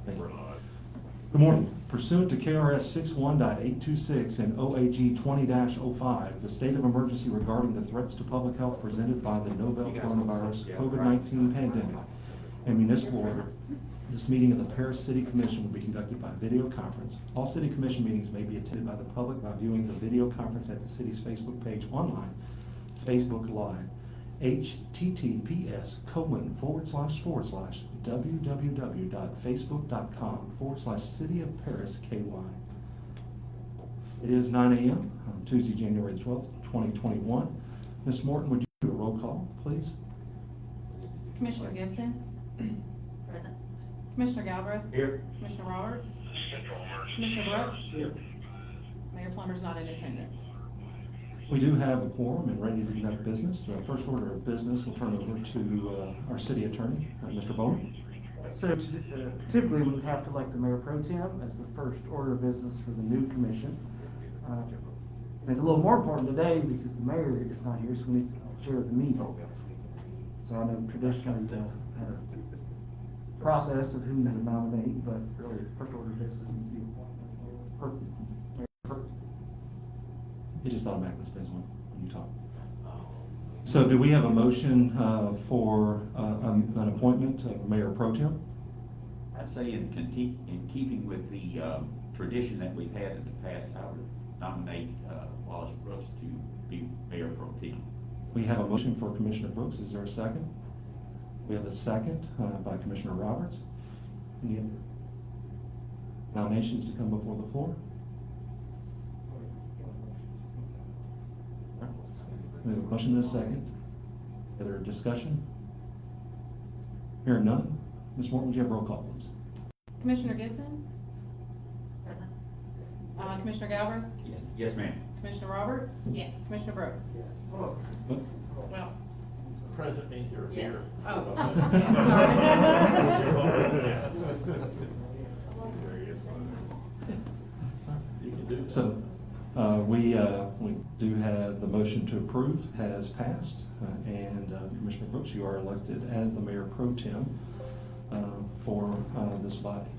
Thank you. Good morning. Pursuant to KRS 61.826 and OAG 20-05, the state of emergency regarding the threats to public health presented by the novel coronavirus COVID-19 pandemic and municipal order, this meeting of the Paris City Commission will be conducted by video conference. All city commission meetings may be attended by the public by viewing the video conference at the city's Facebook page online, Facebook Live. https://www.facebook.com/City of Paris KY. It is 9 a.m. on Tuesday, January the 12th, 2021. Ms. Morton, would you do a roll call, please? Commissioner Gibson. Present. Commissioner Galbraith. Here. Commissioner Roberts. Commissioner Brooks. Here. Mayor Plummer's not in attendance. We do have a quorum and ready to conduct business. The first order of business, we'll turn over to our city attorney, Mr. Bowman. So typically, we would have to elect the mayor pro tem as the first order of business for the new commission. And it's a little more important today because the mayor is not here, so we need to chair the meeting. So I know traditionally we've had a process of who to nominate, but really, first order of business needs to be mayor pro tem. It just automatically stays on when you talk. So do we have a motion for an appointment of Mayor Pro Tem? I'd say in keeping with the tradition that we've had in the past, I would nominate Wallace Brooks to be Mayor Pro Tem. We have a motion for Commissioner Brooks. Is there a second? We have a second by Commissioner Roberts. Any other nominations to come before the floor? We have a motion and a second. Other discussion? Hearing none. Ms. Morton, would you have roll call, please? Commissioner Gibson. Present. Commissioner Galbraith. Yes, ma'am. Commissioner Roberts. Yes. Commissioner Brooks. What? Well. Present means you're here. Yes. Oh. You can do that. So, we do have the motion to approve has passed, and Commissioner Brooks, you are elected as the Mayor Pro Tem for this body.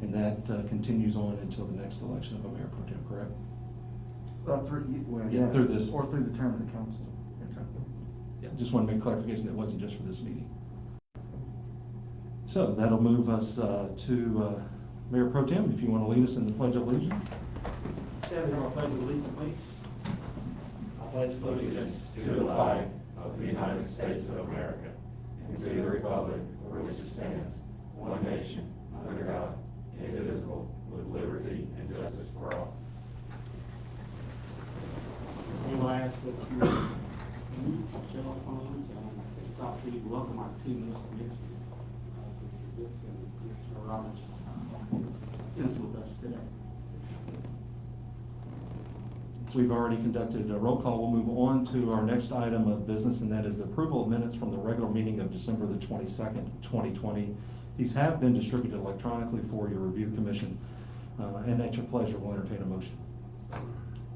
And that continues on until the next election of a Mayor Pro Tem, correct? Yeah, Through this. or through the term of the council. Yeah, just want to make clarification that it wasn't just for this meeting. So that'll move us to Mayor Pro Tem, if you want to lead us in the Pledge of Allegiance. Stand for our pledge of allegiance, please. I pledge allegiance to the flag of the United States of America and to the republic for which it stands, one nation, under God, indivisible, with liberty and justice for all. We will ask that you mute cell phones, and it's opportunity to welcome our two newest commissioners, Commissioner Gibson and Commissioner Roberts, is with us today. So we've already conducted a roll call. We'll move on to our next item of business, and that is the approval of minutes from the regular meeting of December the 22nd, 2020. These have been distributed electronically for your review, Commission, and at your pleasure, we'll entertain a motion.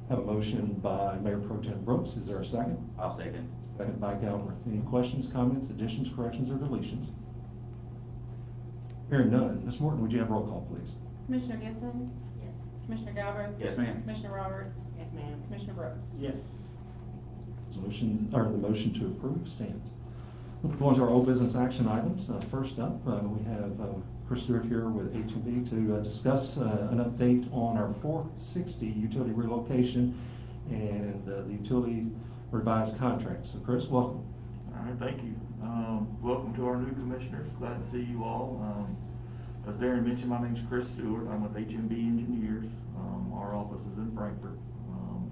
Have a motion by Mayor Pro Tem Brooks. Is there a second? I'll second. Second by Galbraith. Any questions, comments, additions, corrections, or deletions? Hearing none. Ms. Morton, would you have roll call, please? Commissioner Gibson. Yes. Commissioner Galbraith. Yes, ma'am. Commissioner Roberts. Yes, ma'am. Commissioner Brooks. Yes. Resolution, or the motion to approve stands. We'll go on to our old business action items. First up, we have Chris Stewart here with H&B to discuss an update on our 460 utility relocation and the utility revised contract. So Chris, welcome. All right, thank you. Welcome to our new commissioners. Glad to see you all. As Darren mentioned, my name's Chris Stewart. I'm with HMB Engineers. Our office is in Frankfurt.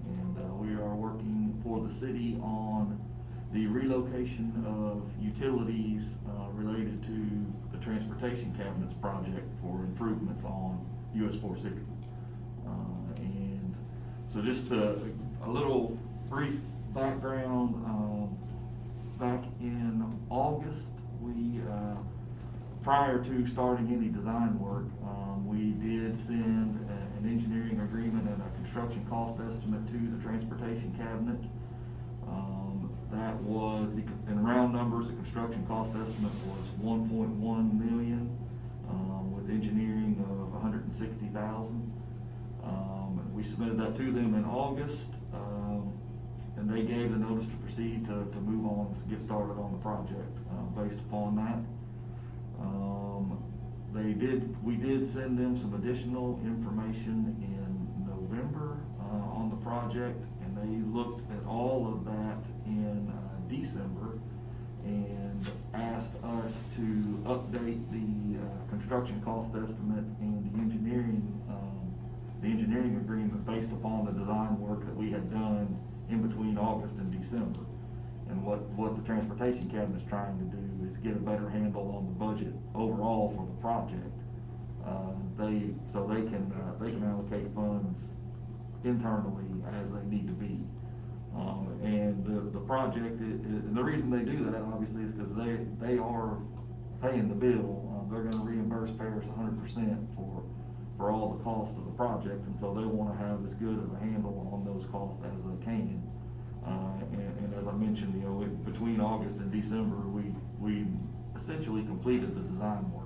And we are working for the city on the relocation of utilities related to the transportation cabinets project for improvements on US 460. And so just a little brief background. Back in August, we, prior to starting any design work, we did send an engineering agreement and a construction cost estimate to the transportation cabinet. That was, in round numbers, the construction cost estimate was $1.1 million, with engineering of $160,000. We submitted that to them in August, and they gave the notice to proceed to move on, to get started on the project, based upon that. We did send them some additional information in November, on the project, and they looked at all of that in, December, and asked us to update the, construction cost estimate and the engineering agreement based upon the design work that we had done in between August and December. And what the transportation cabinet's trying to do is get a better handle on the budget overall for the project. So they can allocate funds internally as they need to be. And the project, and the reason they do that obviously is because they are paying the bill. They're gonna reimburse Paris 100% for all the costs of the project, and so they wanna have as good of a handle on those costs as they can. And as I mentioned, between August and December, we essentially completed the design work.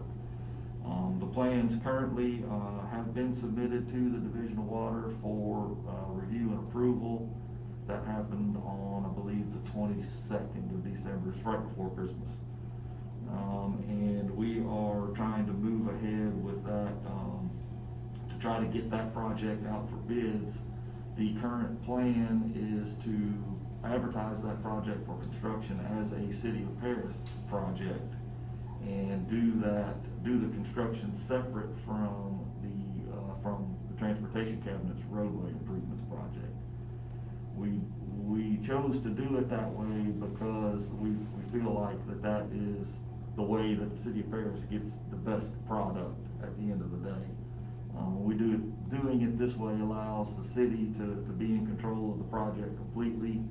The plans currently, have been submitted to the Division of Water for, review and approval. That happened on, I believe, the 22nd of December, it's right before Christmas. And we are trying to move ahead with that, to try to get that project out for bids. The current plan is to advertise that project for construction as a City of Paris project, and do the construction separate from the Transportation Cabinet's roadway improvements project. We chose to do it that way because we feel like that is the way that the City of Paris gets the best product at the end of the day. Doing it this way allows the city to be in control of the project completely.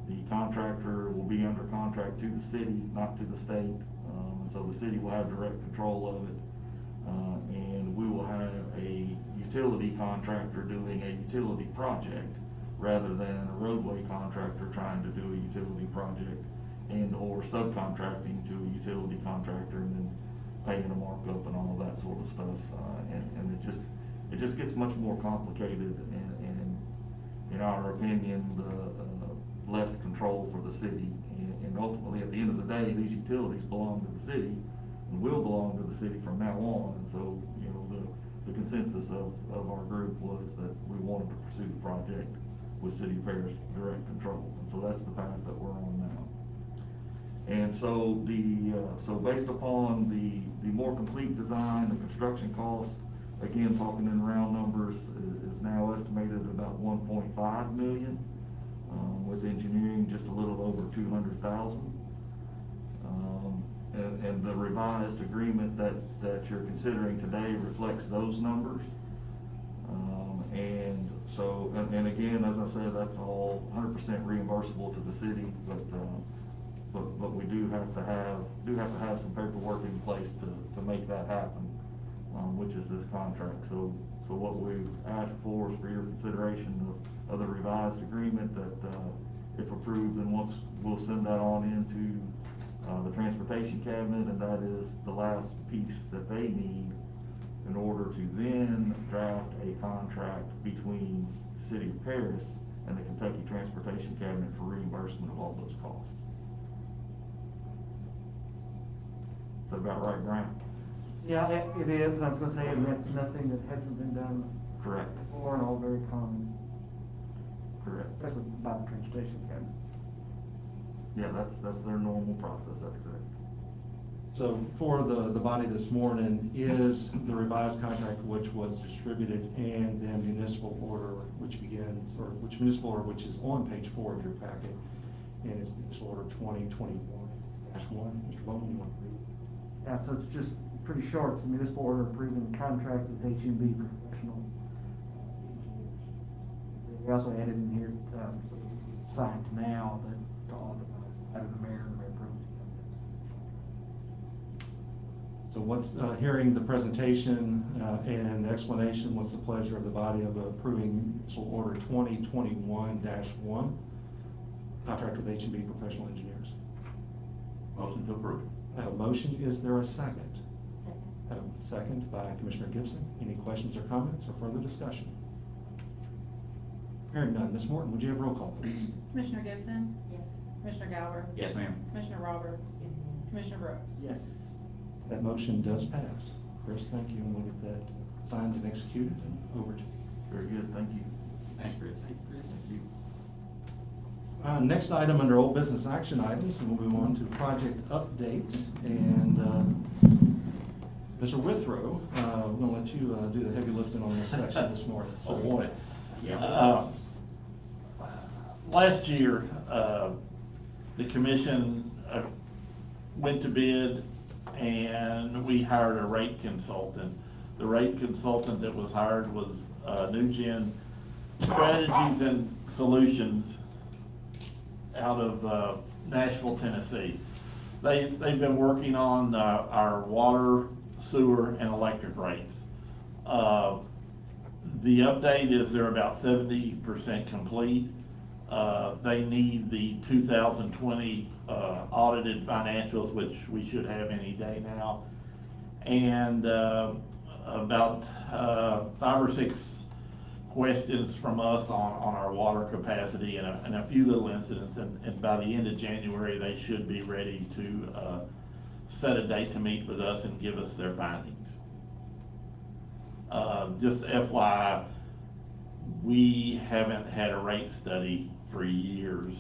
The contractor will be under contract to the city, not to the state, and so the city will have direct control of it. And we will have a utility contractor doing a utility project, rather than a roadway contractor trying to do a utility project and or subcontracting to a utility contractor and then paying a markup and all of that sort of stuff. And it just gets much more complicated, and in our opinion, the less control for the city. And ultimately, at the end of the day, these utilities belong to the city and will belong to the city from now on. And so, the consensus of our group was that we wanted to pursue the project with City of Paris direct control. And so that's the path that we're on now. And so so based upon the more complete design, the construction cost, again, talking in round numbers, is now estimated at about $1.5 million, with engineering just a little over $200,000. And the revised agreement that you're considering today reflects those numbers. And so, and again, as I said, that's all 100% reimbursable to the city, but we do have to have some paperwork in place to make that happen, which is this contract. So what we've asked for is for your consideration of the revised agreement that, if approved, then we'll send that on into, the Transportation Cabinet, and that is the last piece that they need in order to then draft a contract between the City of Paris and the Kentucky Transportation Cabinet for reimbursement of all those costs. Is that about right, Brian? Yeah, it is, I was gonna say, and that's nothing that hasn't been done Correct. before, and all very common, Correct. especially by the transportation cabinet. Yeah, that's their normal process, that's correct. So for the body this morning is the revised contract which was distributed, and then municipal order which is on page 4 of your packet, and it's municipal order 2021-1. Mr. Bowman, you want to read? Yeah, so it's just pretty short. It's a municipal order approving the contract with H&B Professional Engineers. We also added in here, so it's signed now, but to authorize out of the mayor and the mayor pro tem. So what's, hearing the presentation and the explanation, what's the pleasure of the body of approving municipal order 2021-1, contract with H&B Professional Engineers? Motion to approve. I have a motion, is there a second? Second. I I have a second by Commissioner Gibson. Any questions or comments or further discussion? Hearing none. Ms. Morton, would you have roll call, please? Commissioner Gibson? Yes. Commissioner Galbraith? Yes, ma'am. Commissioner Roberts? Yes. Commissioner Brooks? Yes. That motion does pass. Chris, thank you, and we'll get that signed and executed and over to you. Very good, thank you. Thanks, Chris. Thank you. Next item under old business action items, and we'll move on to project updates. And Mr. Withrow, I'm going to let you do the heavy lifting on this section this morning. Oh, boy. Yeah. Last year, the commission went to bid and we hired a rate consultant. The rate consultant that was hired was New Gen Strategies and Solutions out of Nashville, Tennessee. They've been working on our water, sewer, and electric rates. The update is they're about 70% complete. They need the 2020 audited financials, which we should have any day now, and about 5 or 6 questions from us on our water capacity and a few little incidents, and by the end of January, they should be ready to set a date to meet with us and give us their findings. Just FYI, we haven't had a rate study for years,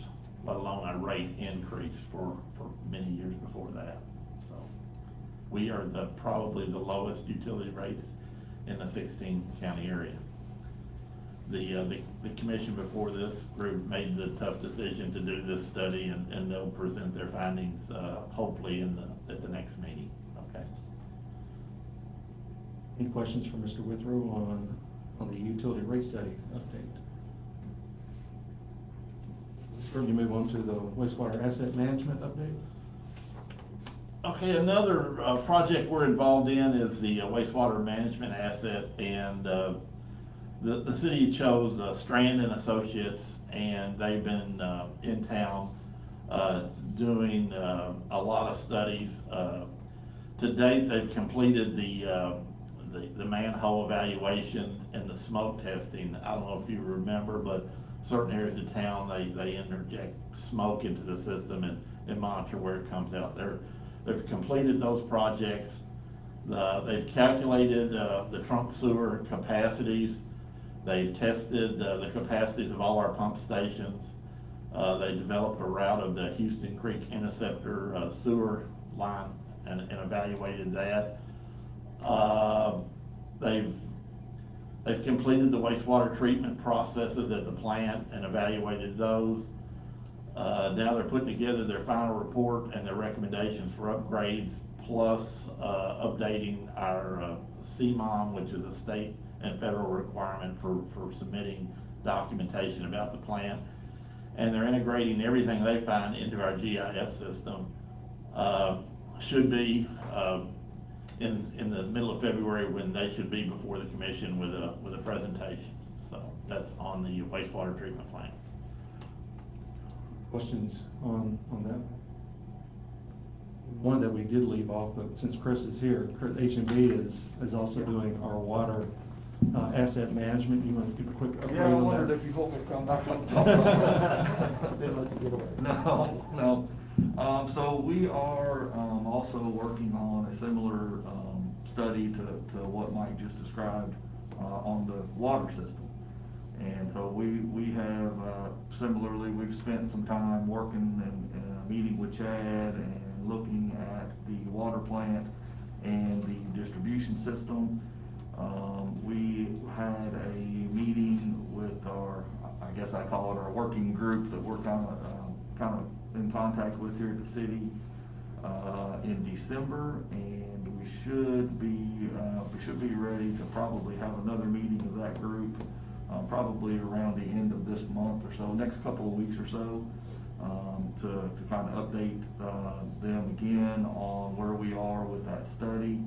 let alone a rate increase for many years before that. So we are probably the lowest utility rates in the 16 county area. The commission before this group made the tough decision to do this study, and they'll present their findings hopefully at the next meeting. Okay. Any questions for Mr. Withrow on the utility rate study update? Currently move on to the wastewater asset management update. Okay, another project we're involved in is the wastewater management asset, and the city chose Strand and Associates, and they've been in town doing a lot of studies. To date, they've completed the manhole evaluation and the smoke testing. I don't know if you remember, but certain areas of town, they interject smoke into the system and monitor where it comes out. They've completed those projects. They've calculated the trunk sewer capacities. They've tested the capacities of all our pump stations. They developed a route of the Houston Creek Interceptor sewer line and evaluated that. They've completed the wastewater treatment processes at the plant and evaluated those. Now they're putting together their final report and their recommendations for upgrades, plus updating our CMOM, which is a state and federal requirement for submitting documentation about the plant. And they're integrating everything they find into our GIS system. Should be in the middle of February when they should be before the commission with a presentation. So that's on the wastewater treatment plant. Questions on that? One that we did leave off, but since Chris is here, H&B is also doing our water asset management. You want to give a quick update Yeah, I on wondered that? if you hope to come back on top. Didn't let you get away. No. So we are also working on a similar study to what Mike just described on the water system. And so we have, similarly, we've spent some time working and meeting with Chad and looking at the water plant and the distribution system. We had a meeting with our, I guess I call it our working group that we're kind of in contact with here at the city in December, and we should be ready to probably have another meeting of that group probably around the end of this month or so, next couple of weeks or so, to kind of update them again on where we are with that study.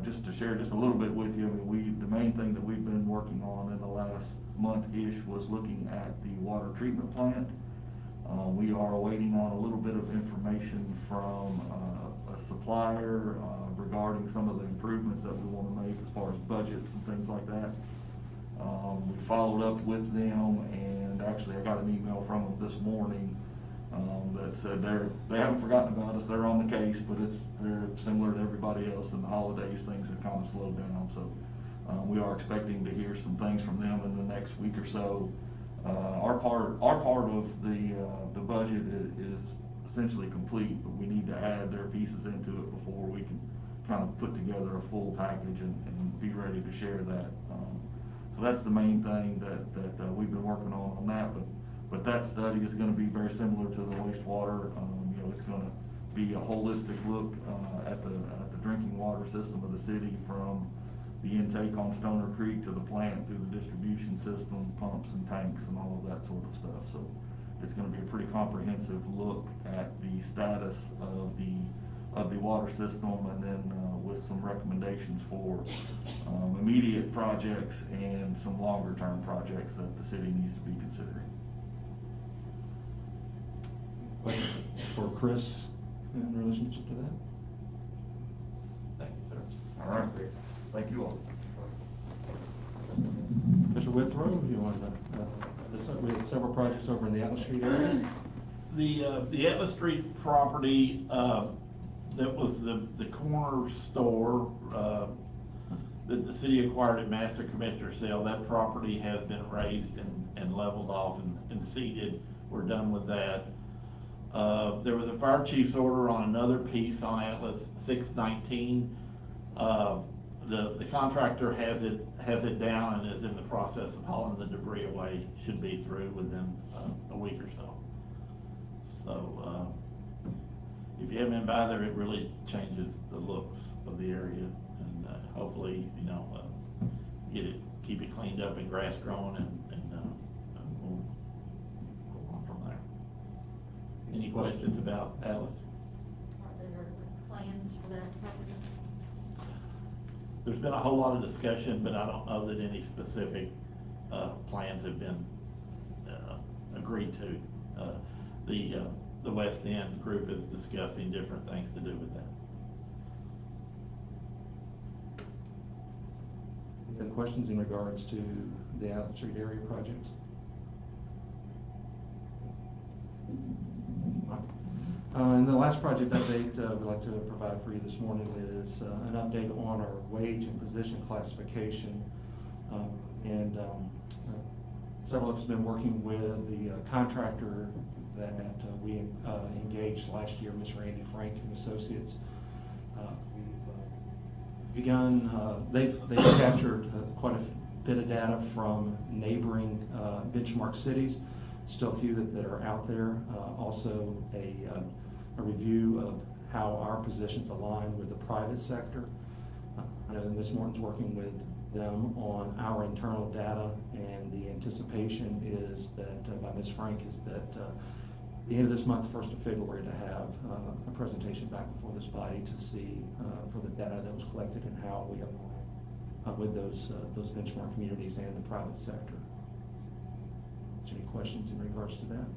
Just to share just a little bit with you, I mean, the main thing that we've been working on in the last month-ish was looking at the water treatment plant. We are waiting on a little bit of information from a supplier regarding some of the improvements that we want to make as far as budgets and things like that. We followed up with them, and actually I got an email from them this morning that said they haven't forgotten about us, they're on the case, but they're similar to everybody else. In the holidays, things have kind of slowed down, so we are expecting to hear some things from them in the next week or so. Our part of the budget is essentially complete, but we need to add their pieces into it before we can kind of put together a full package and be ready to share that. So that's the main thing that we've been working on that. But that study is going to be very similar to the wastewater. It's going to be a holistic look at the drinking water system of the city, from the intake on Stoner Creek to the plant, through the distribution system, pumps and tanks and all of that sort of stuff. So it's going to be a pretty comprehensive look at the status of the water system, and then with some recommendations for immediate projects and some longer term projects that the city needs to be considering. Question for Chris in relationship to that? Thank you, sir. All right, thank you all. Mr. Withrow, you want to, we had several projects over in the Atlas Street area. The Atlas Street property, that was the corner store, that the city acquired at Master Commissioner sale. That property has been raised and leveled off and seeded. We're done with that. There was a fire chief's order on another piece on Atlas 619. The contractor has it down and is in the process of hauling the debris away. Should be through within a week or so. So if you haven't been by there, it really changes the looks of the area, and hopefully, keep it cleaned up and grass growing, and we'll go on from there. Any questions about Atlas? Are there plans for that property? There's been a whole lot of discussion, but I don't know that any specific plans have been agreed to. The West End group is discussing different things to do with that. Any questions in regards to the Atlas Street area projects? And the last project update we'd like to provide for you this morning is an update on our wage and position classification. Several of us have been working with the contractor that we engaged last year, Ms. Randy Frank and Associates. We've begun, they've captured quite a bit of data from neighboring benchmark cities, still a few that are out there. Also a review of how our positions align with the private sector. I know Ms. Morton's working with them on our internal data, and the anticipation is that by Ms. Frank is that the end of this month, 1st of February, to have a presentation back before this body to see for the data that was collected and how we align with those benchmark communities and the private sector. Is there any questions in regards to that?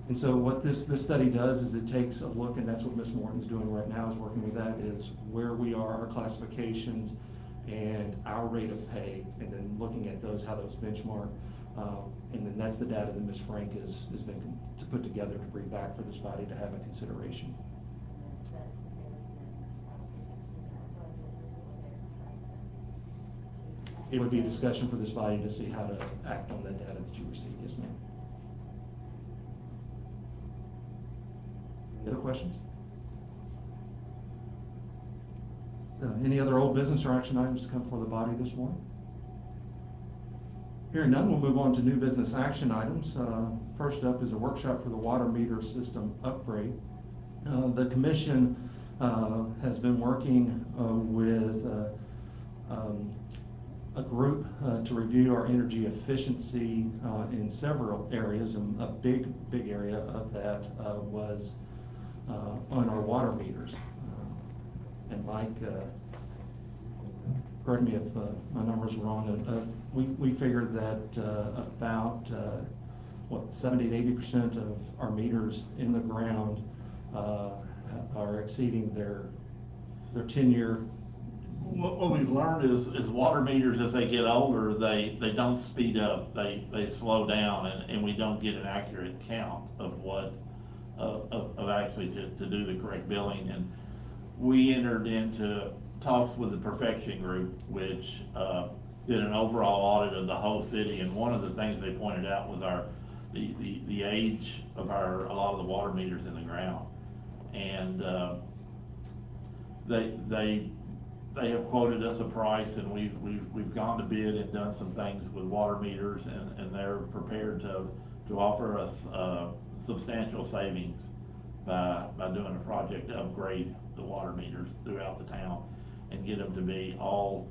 And so what this study does is it takes a look, and that's what Ms. Morton's doing right now, is working with that, is where we are, our classifications, and our rate of pay, and then looking at those, how those benchmark. And then that's the data that Ms. Frank has been to put together to bring back for this body to have a consideration. It would be a discussion for this body to see how to act on that data that you received. Yes, ma'am. Any other questions? Any other old business or action items to come before the body this morning? Hearing none, we'll move on to new business action items. First up is a workshop for the water meter system upgrade. The commission has been working with a group to review our energy efficiency in several areas, and a big area of that was on our water meters. And Mike, correct me if my numbers are wrong, we figured that about 70 to 80% of our meters in the ground are exceeding their 10-year. What we've learned is water meters, as they get older, they don't speed up, they slow down, and we don't get an accurate count of what, of actually to do the correct billing. And we entered into talks with the Perfection Group, which did an overall audit of the whole city, and one of the things they pointed out was the age of a lot of the water meters in the ground. And they have quoted us a price, and we've gone to bid and done some things with water meters, and they're prepared to offer us substantial savings by doing a project to upgrade the water meters throughout the town and get them to be all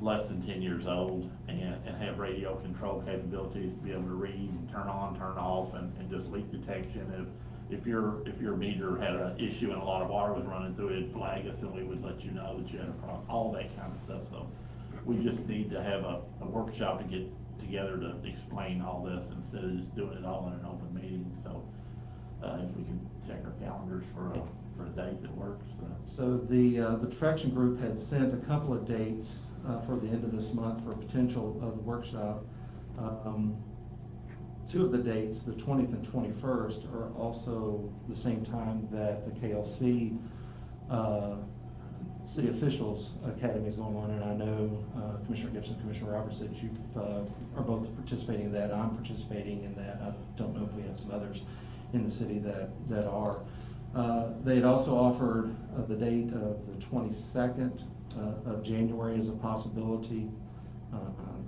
less than 10 years old and have radio control capabilities to be able to read and turn on, turn off, and just leak detection. If your meter had an issue and a lot of water was running through it, it'd flag us and we would let you know that you had a problem, all that kind of stuff. So we just need to have a workshop to get together to explain all this instead of just doing it all in an open meeting. So if we can check our calendars for a date that works. So the Perfection Group had sent a couple of dates for the end of this month for potential of the workshop. Two of the dates, the 20th and 21st, are also the same time that the KLC City Officials Academy is going on, and I know Commissioner Gibson, Commissioner Roberts, that you are both participating in that. I'm participating in that. I don't know if we have some others in the city that are. They had also offered the date of the 22nd of January as a possibility.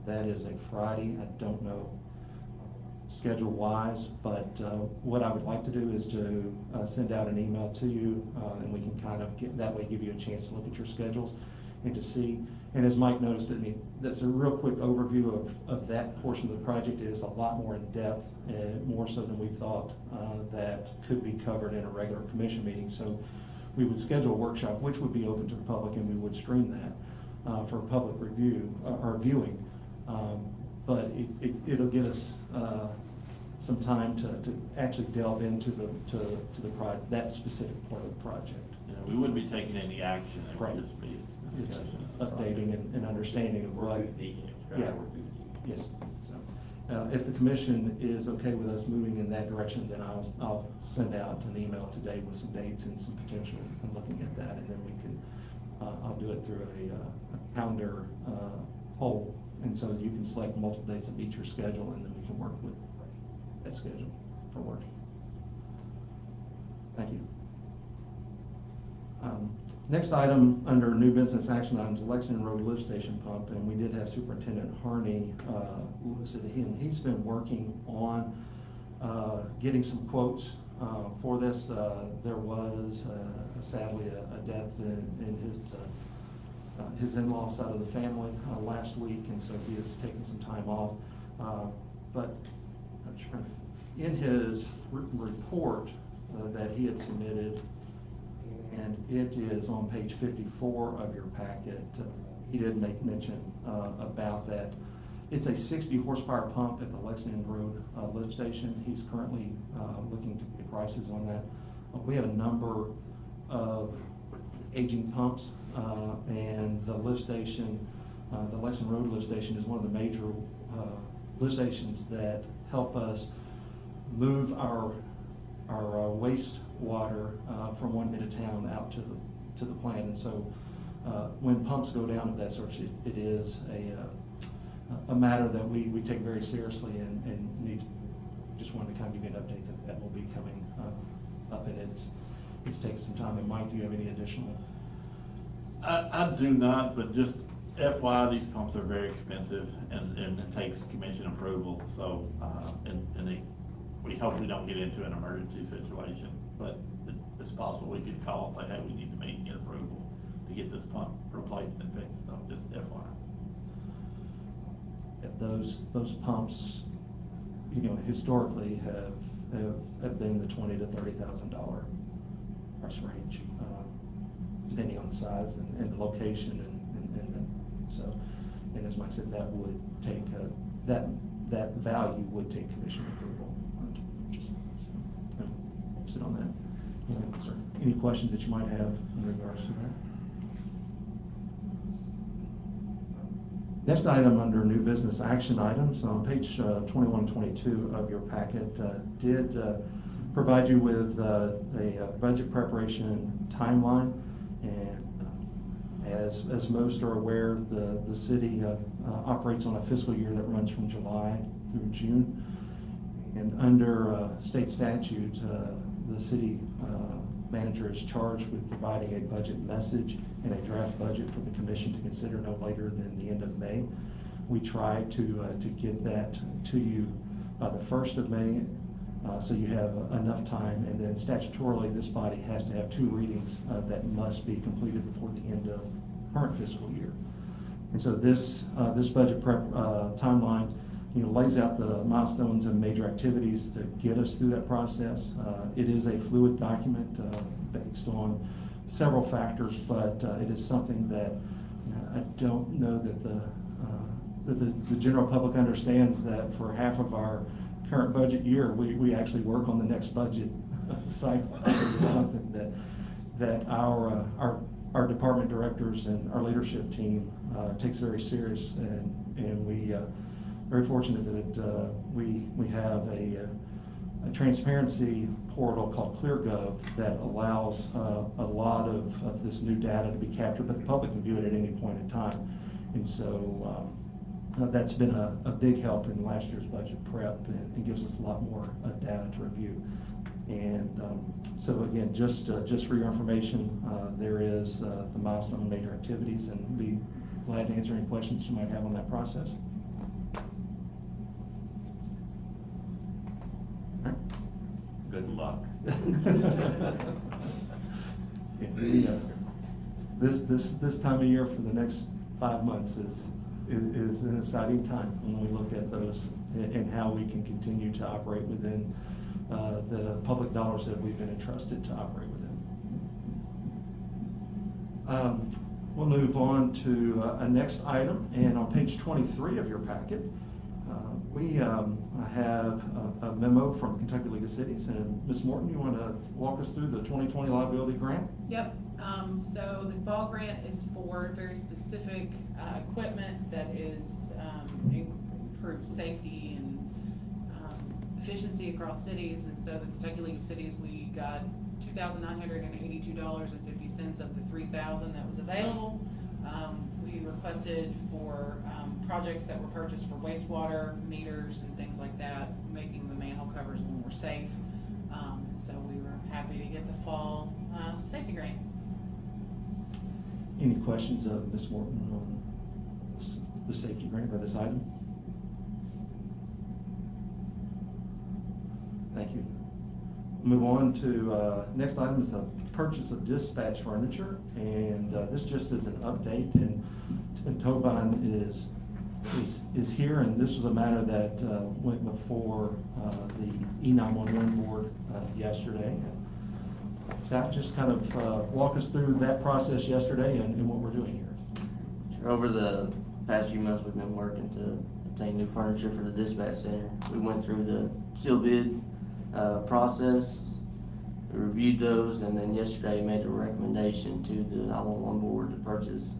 That is a Friday. I don't know schedule wise, but what I would like to do is to send out an email to you, and we can kind of that way give you a chance to look at your schedules and to see. And as Mike noticed, that's a real quick overview of that portion of the project. It is a lot more in depth, more so than we thought that could be covered in a regular commission meeting. So we would schedule a workshop, which would be open to the public, and we would stream that for public review or viewing. But it'll get us some time to actually delve into that specific part of the project. Yeah, we wouldn't be taking any action, it Right. would just be It's discussion. updating and understanding of Work what. through the details, try to Yeah. work through the details. Yes, so, if the commission is okay with us moving in that direction, then I'll send out an email today with some dates and some potential and looking at that, and then we can, I'll do it through a calendar poll, and so you can select multiple dates that meet your schedule, and then we can work with that schedule for work. Thank you. Next item under new business action items, Lexington Road Lift Station pump, and we did have Superintendent Harney listed, and he's been working on getting some quotes for this. There was sadly a death in his in-law side of the family last week, and so he has taken some time off. But in his report that he had submitted, and it is on page 54 of your packet, he did make mention about that. It's a 60 horsepower pump at the Lexington Road lift station. He's currently looking to get prices on that. We have a number of aging pumps, and the lift station, the Lexington Road lift station, is one of the major lift stations that help us move our wastewater from one end of town out to the plant. And so when pumps go down of that sort, it is a matter that we take very seriously and need. Just wanted to kind of give you an update that will be coming up, and it's taken some time. And Mike, do you have any additional? I do not, but just FYI, these pumps are very expensive and it takes commission approval, so, we hope we don't get into an emergency situation, but it's possible we could call and say, hey, we need to meet and get approval to get this pump replaced and fixed, so just FYI. Those pumps, historically have been the $20,000 to $30,000 price range, depending on the size and the location and so. And as Mike said, that would take that that value would take commission approval. Just, so, sit on that. Any questions that you might have in regards to that? Next item under new business action items, on page 2122 of your packet, did provide you with a budget preparation timeline. And as most are aware, the city operates on a fiscal year that runs from July through June. And under state statute, the city manager is charged with providing a budget message and a draft budget for the commission to consider no later than the end of May. We try to get that to you by the 1st of May, so you have enough time. And then statutorily, this body has to have 2 readings that must be completed before the end of current fiscal year. And so this budget prep timeline, lays out the milestones and major activities to get us through that process. It is a fluid document based on several factors, but it is something that I don't know that the general public understands that for half of our current budget year, we actually work on the next budget cycle. It is something that our department directors and our leadership team takes very serious, and we very fortunate that we have a transparency portal called ClearGov that allows a lot of this new data to be captured, but the public can view it at any point in time. And so that's been a big help in last year's budget prep, and gives us a lot more data to review. And so again, just for your information, there is the milestone and major activities, and we'll be glad to answer any questions you might have on that process. Good luck. Yeah, this time of year for the next 5 months is an exciting time when we look at those and how we can continue to operate within the public dollars that we've been entrusted to operate within. We'll move on to a next item, and on page 23 of your packet, we have a memo from Kentucky League of Cities. And Ms. Morton, you want to walk us through the 2020 liability grant? Yep, so the fall grant is for very specific equipment that is improve safety and efficiency across cities. And so the Kentucky League of Cities, we got $2,982.50 of the $3,000 that was available. We requested for projects that were purchased for wastewater meters and things like that, making the manhole covers a little more safe. And so we were happy to get the fall safety grant. Any questions of Ms. Morton on the safety grant or this item? Thank you. Move on to next item is a purchase of dispatch furniture, and this just is an update. And Tobin is here, and this was a matter that went before the E911 board yesterday. Zach, just kind of walk us through that process yesterday and what we're doing here. Over the past few months, we've been working to obtain new furniture for the dispatch center. We went through the sealed bid process, we reviewed those, and then yesterday made a recommendation to the 911 board to purchase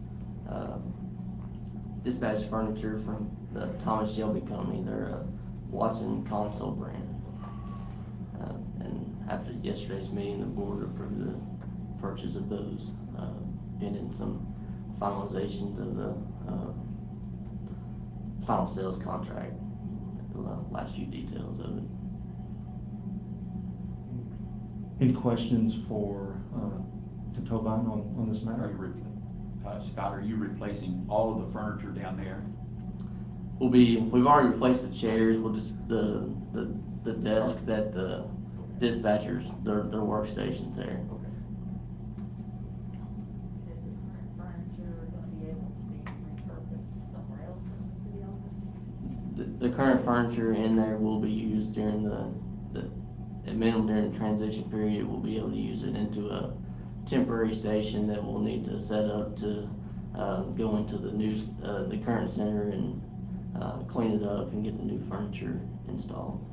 dispatch furniture from the Thomas Shelby Company. They're a Watson console brand. And after yesterday's meeting, the board approved the purchase of those, pending some finalizations of the final sales contract, the last few details of it. Any questions for Tobin on this matter? Scott, are you replacing all of the furniture down there? We've already replaced the chairs. We'll just the desk that the dispatchers, their workstations there. Is the current furniture gonna be able to be repurposed somewhere else in the city office? The current furniture in there will be used during at minimum during the transition period. We'll be able to use it into a temporary station that we'll need to set up to go into the current center and clean it up and get the new furniture installed.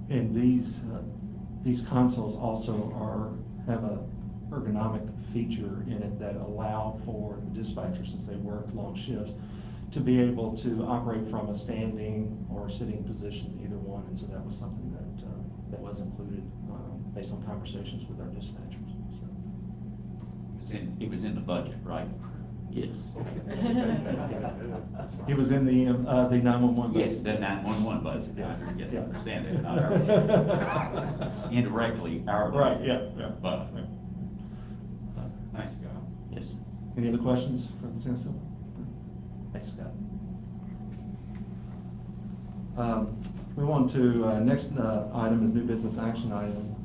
And these consoles also have a ergonomic feature in it that allow for the dispatchers, since they work long shifts, to be able to operate from a standing or sitting position, either one. And so that was something that was included based on conversations with our dispatchers. So. It was in the budget, right? Yes. It was in the 911 Yes, budget. the 911 budget. Yes. Yes, I Yeah. understand that. Not our- indirectly, our. Right, yeah. But, nice job. Yes. Any other questions for Lieutenant Silva? Thanks, Scott. Move on to, next item is new business action item.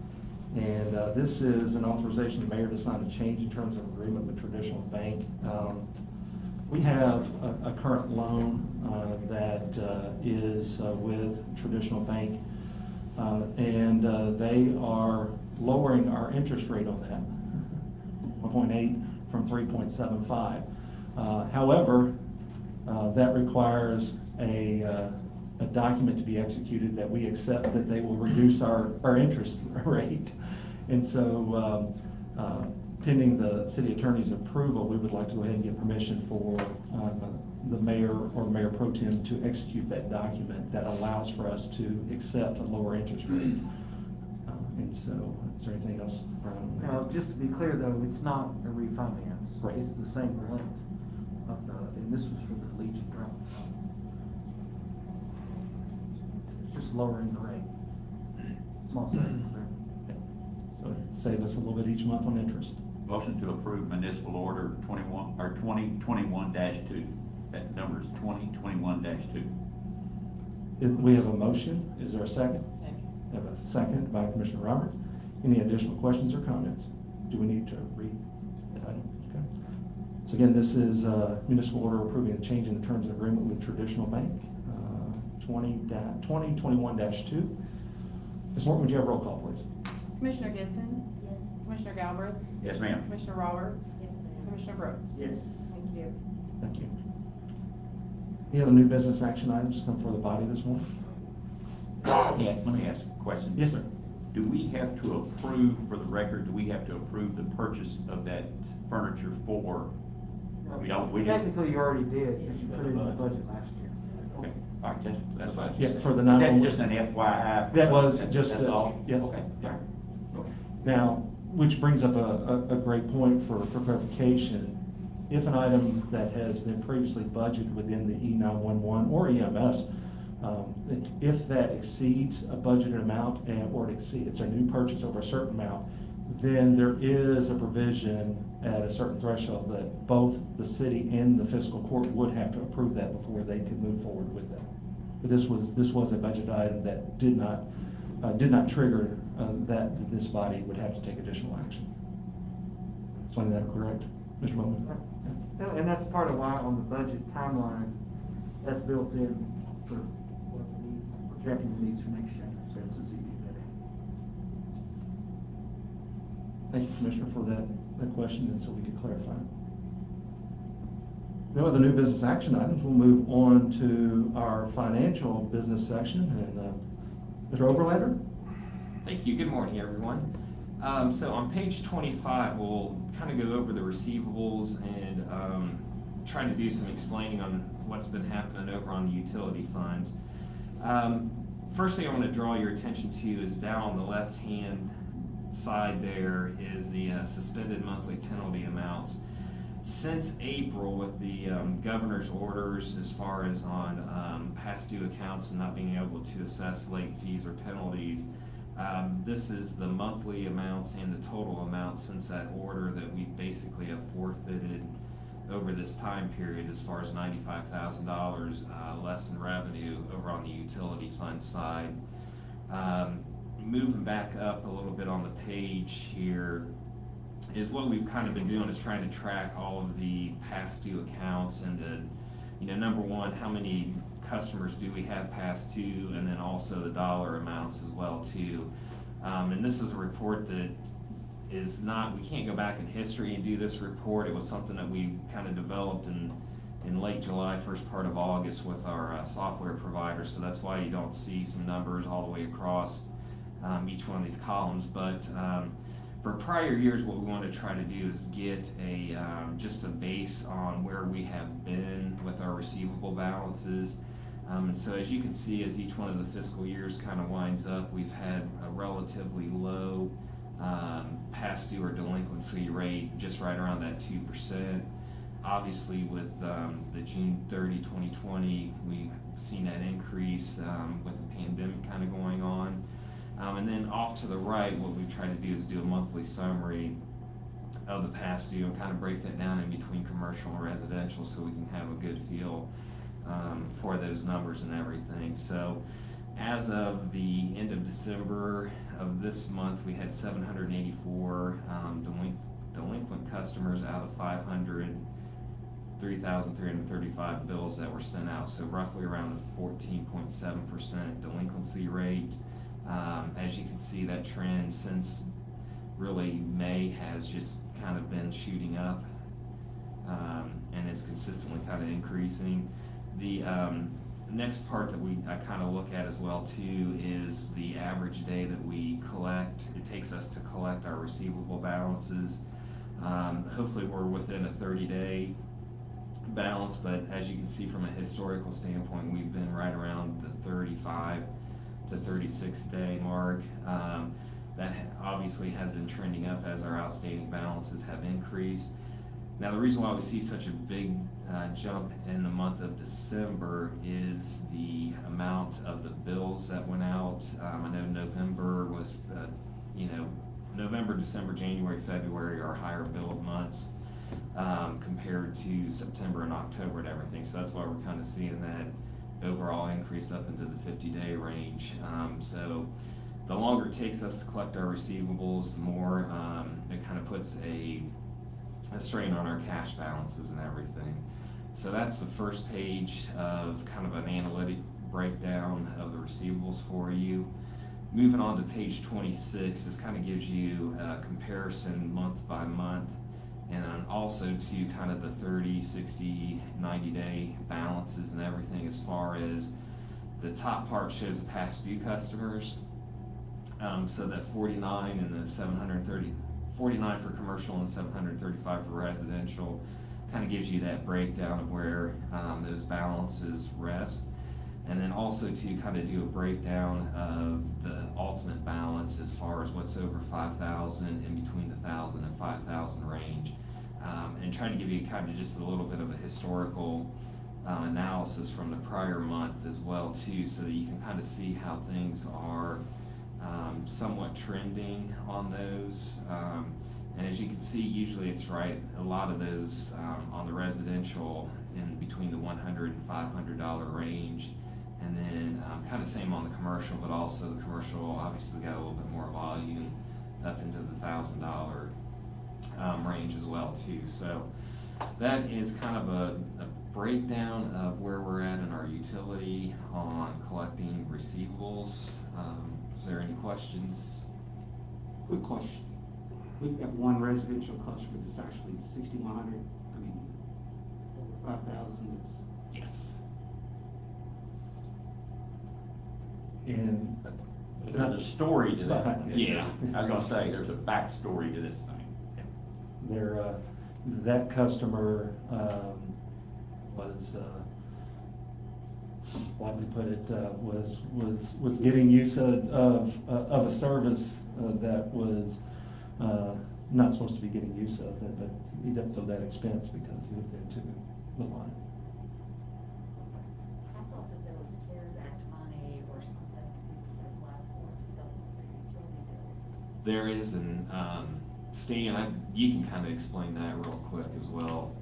And this is an authorization of the mayor to sign a change in terms of agreement with Traditional Bank. We have a current loan that is with Traditional Bank, and they are lowering our interest rate on that, 1.8 from 3.75. However, that requires a document to be executed that we accept that they will reduce our interest rate. And so, pending the city attorney's approval, we would like to go ahead and get permission for the mayor or mayor pro tem to execute that document that allows for us to accept a lower interest rate. And so, is there anything else, Brian? Now, just to be clear though, it's not a refinance. Right. It's the same length of and this was for the Legion Drive. Just lowering the rate. Small savings there. So it'd save us a little bit each month on interest. Motion to approve municipal order 2021-2. That number is 2021-2. We have a motion. Is there a second? Second. We have a second by Commissioner Roberts. Any additional questions or comments? Do we need to read the item? Okay. So again, this is municipal order approving the change in the terms of agreement with Traditional Bank, 2021-2. Ms. Morton, would you have a roll call, please? Commissioner Gibson? Yes. Commissioner Galbraith? Yes, ma'am. Commissioner Roberts? Yes, ma'am. Commissioner Brooks? Yes. Thank you. Thank you. Any other new business action items come before the body this morning? Yeah, let me ask a question. Yes, sir. Do we have to approve, for the record, do we have to approve the purchase of that furniture for? We don't, we just. Technically, you already did, because you put it in the budget last year. Okay, all right, that's what I just Yeah, said. for the Is that 911. just an FYI? That was just, That's all? yes. Okay, all right. Now, which brings up a great point for clarification. If an item that has been previously budgeted within the E911 or EMS, if that exceeds a budgeted amount or it's a new purchase over a certain amount, then there is a provision at a certain threshold that both the city and the fiscal court would have to approve that before they could move forward with that. But this was a budget item that did not trigger that this body would have to take additional action. Is that correct, Mr. Bowman? And that's part of why on the budget timeline, that's built in for what the need, projecting the needs for next year expenses that you did. Thank you, Commissioner, for that question, and so we could clarify. No other new business action items. We'll move on to our financial business section, and Mr. Oberlander? Thank you. Good morning, everyone. So on page 25, we'll kind of go over the receivables and try to do some explaining on what's been happening over on the utility funds. First thing I want to draw your attention to is down on the left-hand side there is the suspended monthly penalty amounts. Since April, with the governor's orders as far as on past due accounts and not being able to assess late fees or penalties, this is the monthly amounts and the total amount since that order that we basically have forfeited over this time period as far as $95,000 less in revenue over on the utility fund side. Moving back up a little bit on the page here is what we've kind of been doing is trying to track all of the past due accounts and number one, how many customers do we have past due, and then also the dollar amounts as well too. And this is a report that is not, we can't go back in history and do this report. It was something that we kind of developed in late July, first part of August with our software provider, so that's why you don't see some numbers all the way across each one of these columns. But for prior years, what we want to try to do is get a just a base on where we have been with our receivable balances. And so as you can see, as each one of the fiscal years kind of winds up, we've had a relatively low past due or delinquency rate, just right around that 2%. Obviously, with the June 30, 2020, we've seen that increase with the pandemic kind of going on. And then off to the right, what we try to do is do a monthly summary of the past due and kind of break that down in between commercial and residential so we can have a good feel for those numbers and everything. So as of the end of December of this month, we had 784 delinquent customers out of 3,335 bills that were sent out, so roughly around a 14.7% delinquency rate. As you can see, that trend since really May has just kind of been shooting up, and it's consistently kind of increasing. The next part that I kind of look at as well too is the average day that we collect. It takes us to collect our receivable balances. Hopefully we're within a 30-day balance, but as you can see from a historical standpoint, we've been right around the 35 to 36 day mark. That obviously has been trending up as our outstanding balances have increased. Now, the reason why we see such a big jump in the month of December is the amount of the bills that went out. I know November was, November, December, January, February are higher billed months compared to September and October and everything. So that's why we're kind of seeing that overall increase up into the 50-day range. So the longer it takes us to collect our receivables, the more it kind of puts a strain on our cash balances and everything. So that's the first page of kind of an analytic breakdown of the receivables for you. Moving on to page 26, this kind of gives you a comparison month by month, and also to kind of the 30, 60, 90-day balances and everything. As far as the top part shows the past due customers, so that 49 and the 730, 49 for commercial and 735 for residential, kind of gives you that breakdown of where those balances rest. And then also to kind of do a breakdown of the ultimate balance as far as what's over 5,000 in between the 1,000 and 5,000 range, and trying to give you kind of just a little bit of a historical analysis from the prior month as well too, so that you can kind of see how things are somewhat trending on those. And as you can see, usually it's right, a lot of those on the residential in between the $100 and $500 range. And then kind of same on the commercial, but also the commercial obviously got a little bit more volume up into the $1,000 range as well too. So that is kind of a breakdown of where we're at in our utility on collecting receivables. Is there any questions? Quick question. We've got one residential customer that's actually 6,100, I mean, over 5,000. Yes. And There's a story to that. Behind- Yeah, I was gonna say, there's a backstory to this thing. there, that customer was, like we put it, was getting use of a service that was not supposed to be getting use of it, but he does owe that expense because he looked into the line. I thought that there was CARES Act money or something that applied for to help with the utility bills. There is an, Stan, you can kind of explain that real quick as well.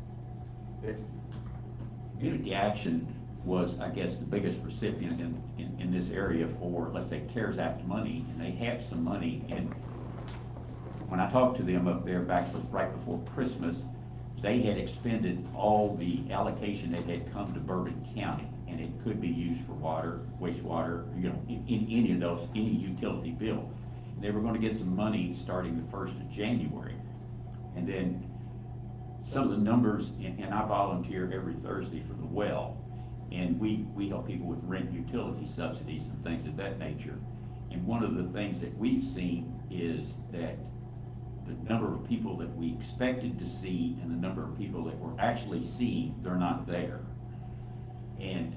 Community Action was, I guess, the biggest recipient in this area for, let's say, CARES Act money, and they had some money. And when I talked to them up there right before Christmas, they had expended all the allocation that had come to Bourbon County, and it could be used for water, wastewater, in any of those, any utility bill. they were gonna get some money starting the 1st of January. And then some of the numbers, and I volunteer every Thursday for the well, and we help people with rent utility subsidies and things of that nature. And one of the things that we've seen is that the number of people that we expected to see and the number of people that we're actually seeing, they're not there. And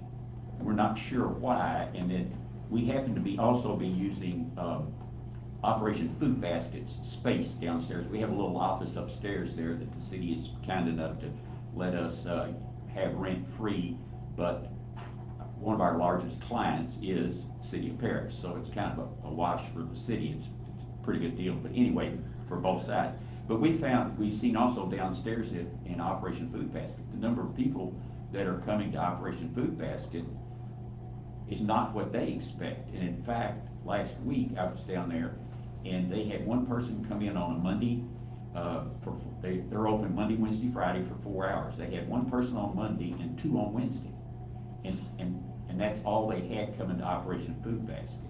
we're not sure why, and then we happen to be also using Operation Food Basket's space downstairs. We have a little office upstairs there that the city is kind enough to let us have rent free, but one of our largest clients is City of Paris, so it's kind of a wash for the city. It's a pretty good deal, but anyway, for both sides. But we've seen also downstairs in Operation Food Basket, the number of people that are coming to Operation Food Basket is not what they expect. And in fact, last week I was down there and they had one person come in on a Monday, they're open Monday, Wednesday, Friday for 4 hours. They had one person on Monday and 2 on Wednesday. And that's all they had coming to Operation Food Basket.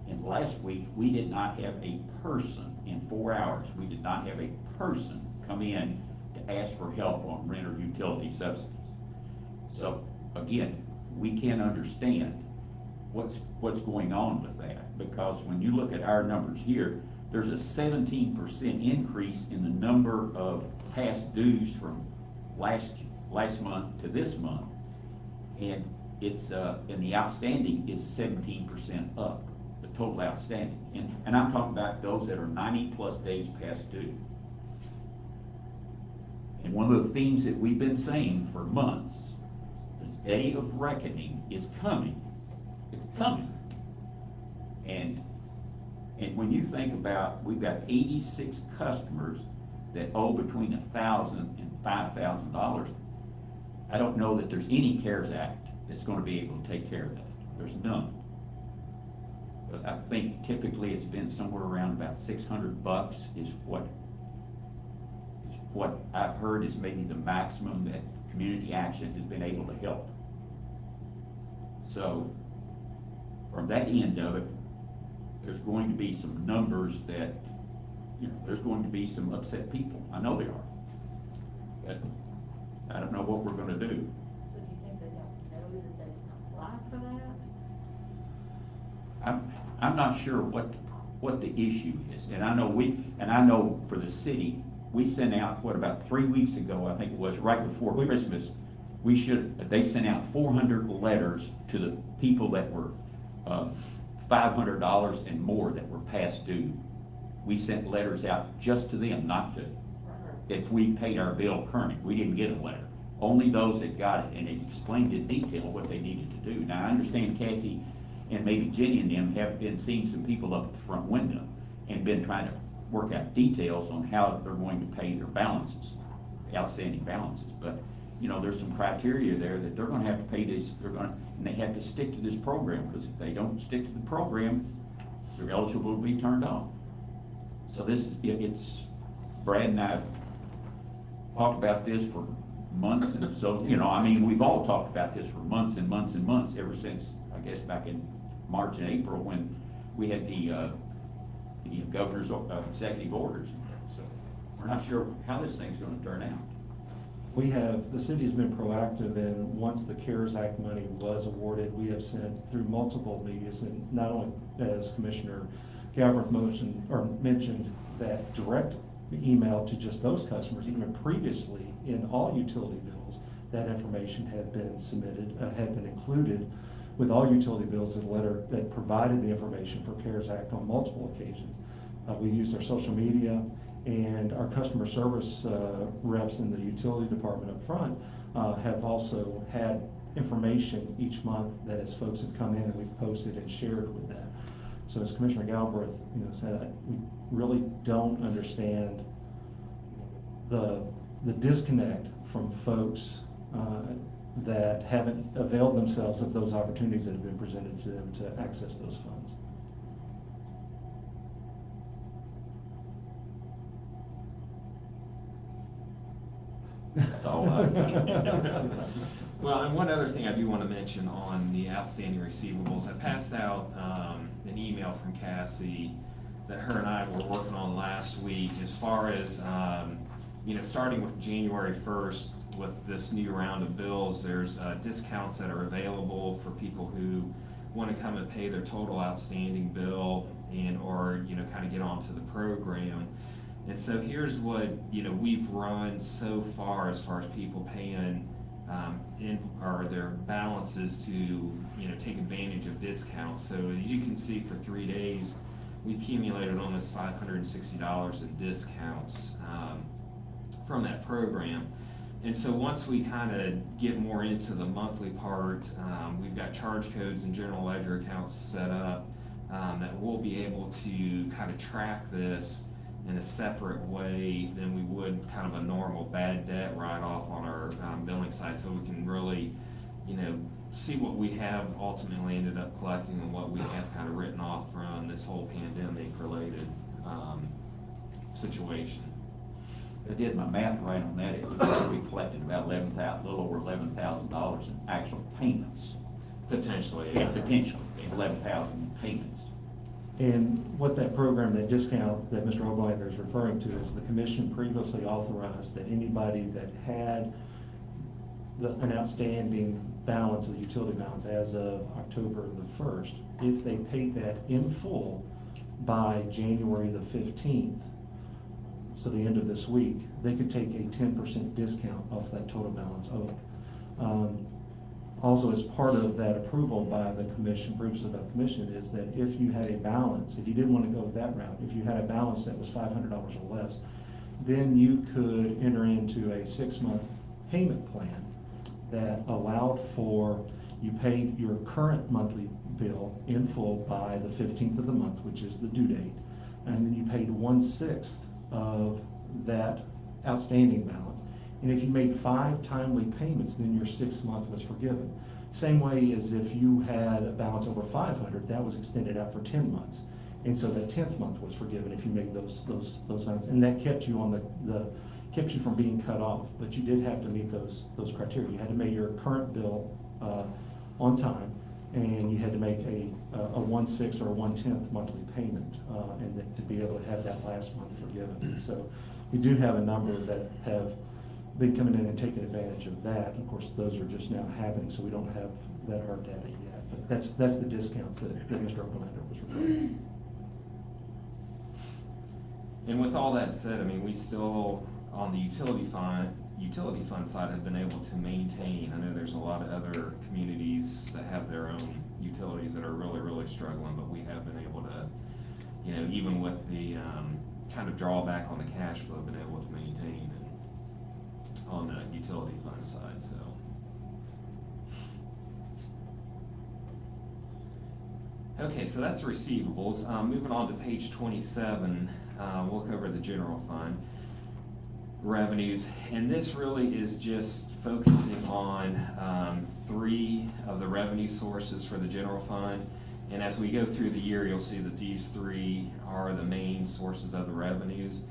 And last week, we did not have a person in 4 hours, we did not have a person come in to ask for help on rent or utility subsidies. So again, we can't understand what's going on with that, because when you look at our numbers here, there's a 17% increase in the number of past dues from last month to this month, and it's and the outstanding is 17% up, the total outstanding, and I'm talking about those that are 90+ days past due. And one of the themes that we've been saying for months, the day of reckoning is coming. It's coming. And when you think about, we've got 86 customers that owe between $1,000 and $5,000. I don't know that there's any CARES Act that's going to be able to take care of that. There's none. Because I think typically it's been somewhere around about $600 is what I've heard is maybe the maximum that Community Action has been able to help. So from that end of it, there's going to be some numbers that, there's going to be some upset people. I know there are. But I don't know what we're going to do. So do you think they don't know that they can apply for that? I'm not sure what the issue is. And I know for the city, we sent out, about 3 weeks ago, I think it was, right before Christmas, they sent out 400 letters to the people that were $500 and more that were past due. We sent letters out just to them, not to, if we paid our bill current. We didn't get a letter. Only those that got it, and it explained in detail what they needed to do. Now, I understand Cassie and maybe Jenny and them have been seeing some people up at the front window and been trying to work out details on how they're going to pay their balances, the outstanding balances. But, there's some criteria there that they're going to have to pay this, and they have to stick to this program, because if they don't stick to the program, they're eligible to be turned off. So it's, Brad and I have talked about this for months, and so, we've all talked about this for months and months and months, ever since, I guess, back in March and April, when we had the governor's executive orders. So we're not sure how this thing's going to turn out. The city has been proactive, and once the CARES Act money was awarded, we have sent through multiple medias, and not only as Commissioner Galbraith mentioned, that direct email to just those customers, even previously in all utility bills, that information had been submitted, had been included with all utility bills in a letter that provided the information for CARES Act on multiple occasions. We used our social media, and our customer service reps in the utility department up front have also had information each month that as folks have come in, and we've posted and shared with them. So as Commissioner Galbraith said, we really don't understand the disconnect from folks that haven't availed themselves of those opportunities that have been presented to them to access those funds. That's all I've got. Well, and one other thing I do want to mention on the outstanding receivables, I passed out an email from Cassie that her and I were working on last week, as far as, starting with January 1st, with this new round of bills, there's discounts that are available for people who want to come and pay their total outstanding bill or kind of get onto the program. And so here's what, we've run so far as people paying their balances to, take advantage of discounts. So as you can see, for 3 days, we've accumulated almost $560 in discounts from that program. And so once we kind of get more into the monthly part, we've got charge codes and general ledger accounts set up that we'll be able to kind of track this in a separate way than we would kind of a normal bad debt write-off on our billing side, so we can really, see what we have ultimately ended up collecting and what we have kind of written off from this whole pandemic-related situation. If I did my math right on that, it looks like we collected about little over $11,000 in actual payments. Potentially, Yeah, potentially, 11,000 payments. And what that program, that discount that Mr. Oglander is referring to, is the commission previously authorized that anybody that had an outstanding balance of the utility balance as of October the 1st, if they paid that in full by January the 15th, so the end of this week, they could take a 10% discount off that total balance owed. Also, as part of that approval by the commission, previously by the commission, is that if you had a balance, if you didn't want to go that route, if you had a balance that was $500 or less, then you could enter into a 6-month payment plan that allowed for, you paid your current monthly bill in full by the 15th of the month, which is the due date, and then you paid 1/6 of that outstanding balance. And if you made 5 timely payments, then your 6th month was forgiven. Same way as if you had a balance over 500, that was extended out for 10 months. And so the 10th month was forgiven if you made those payments. And that kept you on kept you from being cut off. But you did have to meet those criteria. You had to make your current bill on time, and you had to make a 1/6 or a 1/10 monthly payment, and then to be able to have that last month forgiven. And so we do have a number that have been coming in and taking advantage of that. Of course, those are just now happening, so we don't have that hard data yet. But that's the discounts that Mr. Oglander was referring to. And with all that said, I mean, we still, on the utility fund side, have been able to maintain. I know there's a lot of other communities that have their own utilities that are really, really struggling, but we have been able to, even with the kind of drawback on the cash flow, been able to maintain on the utility fund side, so. Okay, so that's receivables. Moving on to page 27, we'll look over the general fund revenues, and this really is just focusing on 3 of the revenue sources for the general fund. And as we go through the year, you'll see that these 3 are the main sources of the revenues.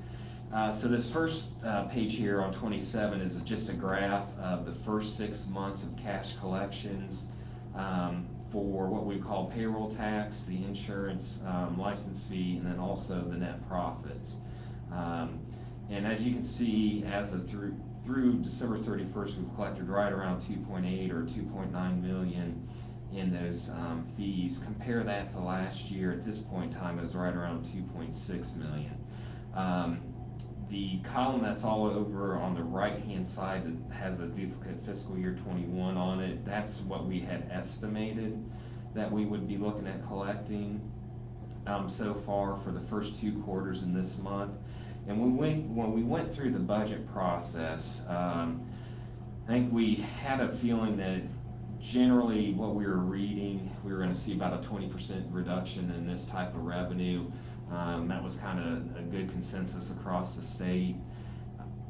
So this first page here on 27 is just a graph of the first 6 months of cash collections for what we call payroll tax, the insurance license fee, and then also the net profits. And as you can see, as of through December 31st, we've collected right around 2.8 or 2.9 million in those fees. Compare that to last year. At this point in time, it was right around 2.6 million. The column that's all over on the right-hand side that has a duplicate fiscal year 21 on it, that's what we had estimated that we would be looking at collecting so far for the first 2 quarters in this month. And when we went through the budget process, I think we had a feeling that generally what we were reading, we were going to see about a 20% reduction in this type of revenue. That was kind of a good consensus across the state.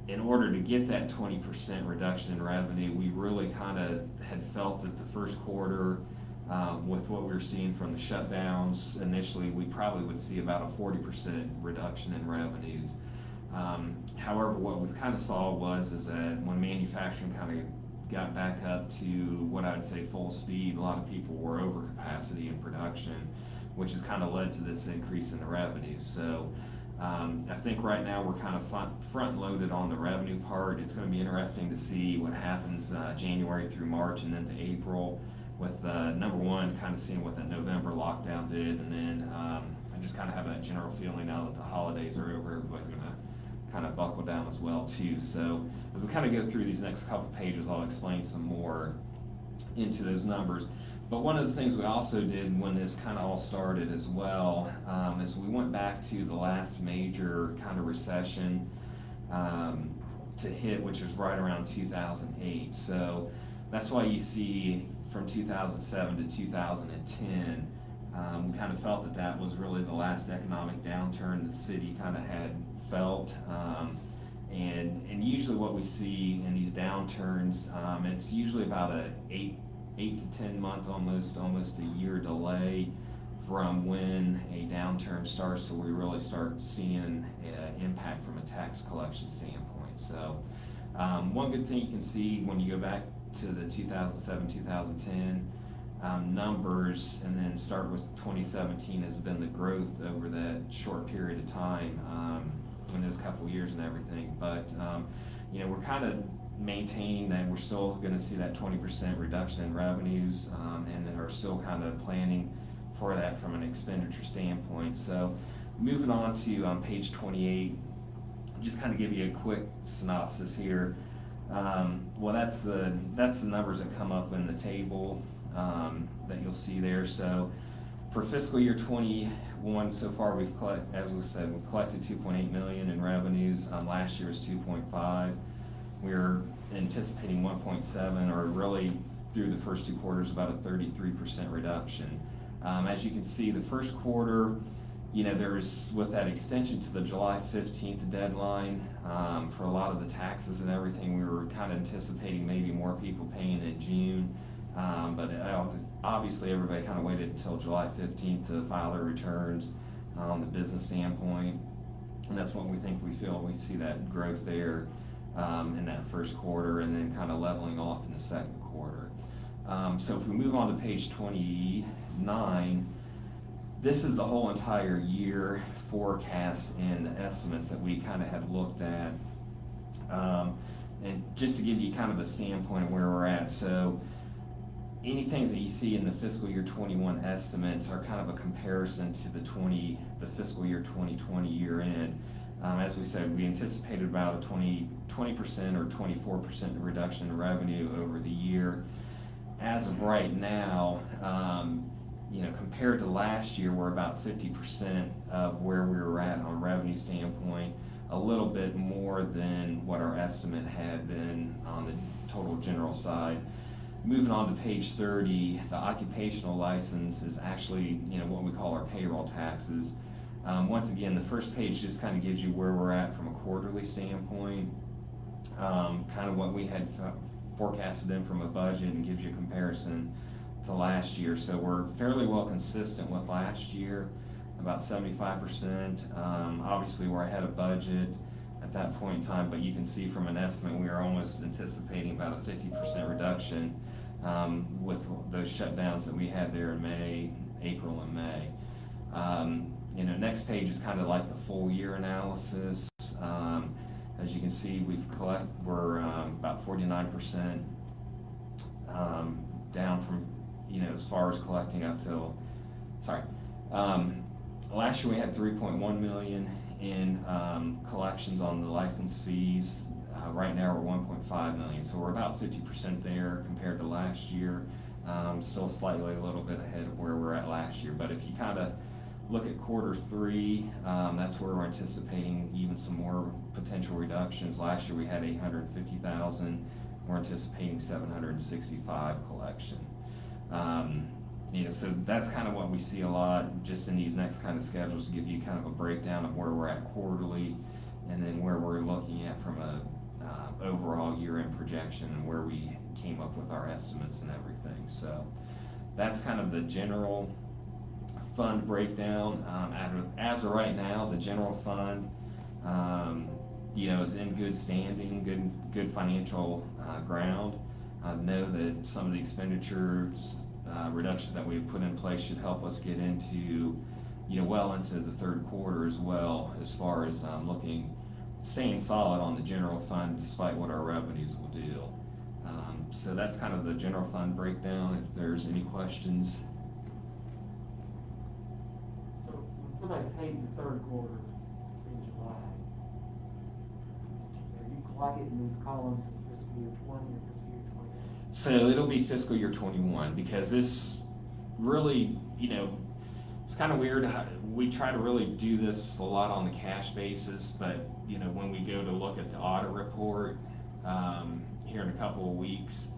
In order to get that 20% reduction in revenue, we really kind of had felt that the first quarter, with what we were seeing from the shutdowns, initially we probably would see about a 40% reduction in revenues. However, what we kind of saw is that when manufacturing kind of got back up to what I would say full speed, a lot of people were over capacity in production. which has kind of led to this increase in the revenues. So I think right now we're kind of front-loaded on the revenue part. It's going to be interesting to see what happens January through March and then to April with number one, kind of seeing what that November lockdown did, and then I just kind of have that general feeling now that the holidays are over, everybody's going to kind of buckle down as well too. So as we kind of go through these next couple pages, I'll explain some more into those numbers. But one of the things we also did when this kind of all started as well is we went back to the last major kind of recession to hit, which was right around 2008. So that's why you see from 2007 to 2010, we kind of felt that that was really the last economic downturn that the city kind of had felt. And usually what we see in these downturns, it's usually about a 8 to 10 month, almost a year delay from when a downturn starts to we really start seeing impact from a tax collection standpoint. So one good thing you can see when you go back to the 2007-2010 numbers and then start with 2017 has been the growth over that short period of time in those couple of years and everything. But you know, we're kind of maintaining that we're still going to see that 20% reduction in revenues and then are still kind of planning for that from an expenditure standpoint. So moving on to page 28, just kind of give you a quick synopsis here. Well, that's the numbers that come up in the table that you'll see there. So for fiscal year 21 so far, as we said, we've collected 2.8 million in revenues. Last year was 2.5. We're anticipating 1.7, or really through the first two quarters, about a 33% reduction. As you can see, the first quarter, you know, there's, with that extension to the July 15th deadline, for a lot of the taxes and everything, we were kind of anticipating maybe more people paying in June. But obviously everybody kind of waited until July 15th to file their returns on the business standpoint. And that's what we feel we see that growth there in that first quarter and then kind of leveling off in the second quarter. So if we move on to page 29, this is the whole entire year forecast and estimates that we kind of have looked at. And just to give you kind of a standpoint of where we're at. So anything that you see in the fiscal year 21 estimates are kind of a comparison to the fiscal year 2020 year end. As we said, we anticipated about a 20% or 24% reduction in revenue over the year. As of right now, you know, compared to last year, we're about 50% of where we were at on revenue standpoint, a little bit more than what our estimate had been on the total general side. Moving on to page 30, the occupational license is actually, you know, what we call our payroll taxes. Once again, the first page just kind of gives you where we're at from a quarterly standpoint, kind of what we had forecasted in from a budget, and gives you a comparison to last year. So we're fairly well consistent with last year, about 75%. Obviously, we're ahead of budget at that point in time, but you can see from an estimate, we are almost anticipating about a 50% reduction with those shutdowns that we had there in April and May. You know, next page is kind of like the full year analysis. As you can see, we're about 49% down from, you know, as far as collecting up till, last year we had 3.1 million in collections on the license fees. Right now we're 1.5 million, so we're about 50% there compared to last year. Still slightly a little bit ahead of where we're at last year, but if you kind of look at quarter three, that's where we're anticipating even some more potential reductions. Last year we had 850,000. We're anticipating 765 collection. You know, so that's kind of what we see a lot just in these next kind of schedules, to give you kind of a breakdown of where we're at quarterly, and then where we're looking at from a overall year-end projection and where we came up with our estimates and everything. So that's kind of the general fund breakdown. As of right now, the general fund, you know, is in good standing, good financial ground. I know that some of the expenditures reductions that we've put in place should help us get into, well into the third quarter as well, as far as staying solid on the general fund despite what our revenues will do. So that's kind of the general fund breakdown, if there's any questions. So when somebody paid the third quarter in July, are you collecting in these columns in fiscal year 20 or fiscal year 21? So it'll be fiscal year 21, because this really, it's kind of weird. We try to really do this a lot on the cash basis, but, when we go to look at the audit report, here in a couple of weeks,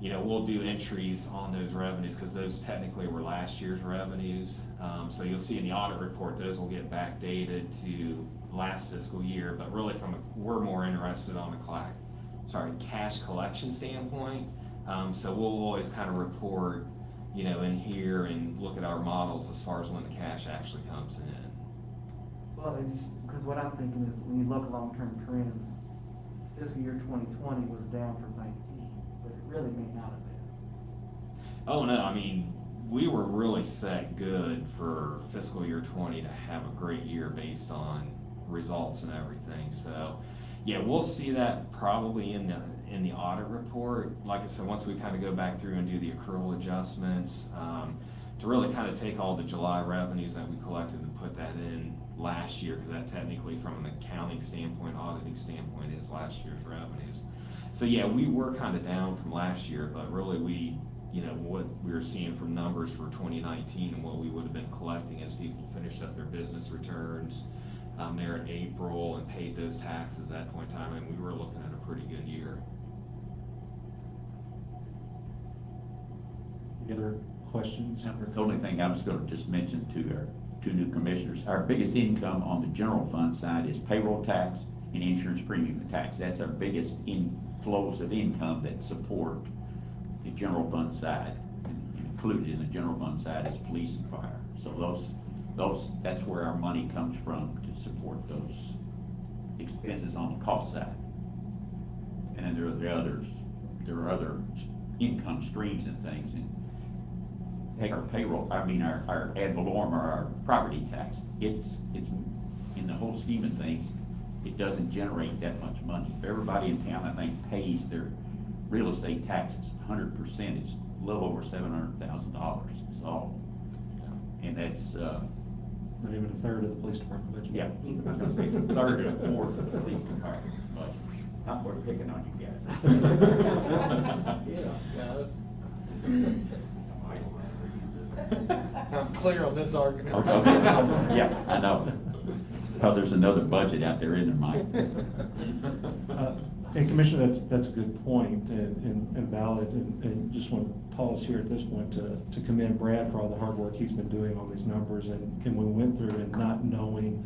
we'll do entries on those revenues, because those technically were last year's revenues. So you'll see in the audit report, those will get backdated to last fiscal year, but really we're more interested on the cash collection standpoint. So we'll always kind of report, in here and look at our models as far as when the cash actually comes in. Well, because what I'm thinking is when you look at long-term trends, fiscal year 2020 was down from 19, but it really may not have been. Oh, no, we were really set good for fiscal year 20 to have a great year based on results and everything. So, yeah, we'll see that probably in the audit report. Like I said, once we kind of go back through and do the accrual adjustments, to really kind of take all the July revenues that we collected and put that in last year, because that technically from an accounting standpoint, auditing standpoint, is last year's revenues. So yeah, we were kind of down from last year, but really what we were seeing from numbers for 2019 and what we would have been collecting as people finished up their business returns there in April and paid those taxes at that point in time, and we were looking at a pretty good year. Any other questions? The only thing I was going to just mention to our two new commissioners, our biggest income on the general fund side is payroll tax and insurance premium tax. That's our biggest inflows of income that support the general fund side. And included in the general fund side is police and fire. So that's where our money comes from to support those expenses on the cost side. And then there are other income streams and things. And take our payroll, our ad valorem or our property tax, it's in the whole scheme of things, it doesn't generate that much money. If everybody in town, I think, pays their real estate taxes 100%, it's a little over $700,000. It's all, and that's Not even a third of the police department budget. yeah, I was gonna say it's a third or a fourth of the police department budget. Not we're picking on you guys. Yeah, guys. I'm clear on this argument. Okay, yeah, I know. Because there's another budget out there, isn't there, Mike? And Commissioner, that's a good point and valid, and just want to pause here at this point to commend Brad for all the hard work he's been doing on these numbers, and we went through and not knowing,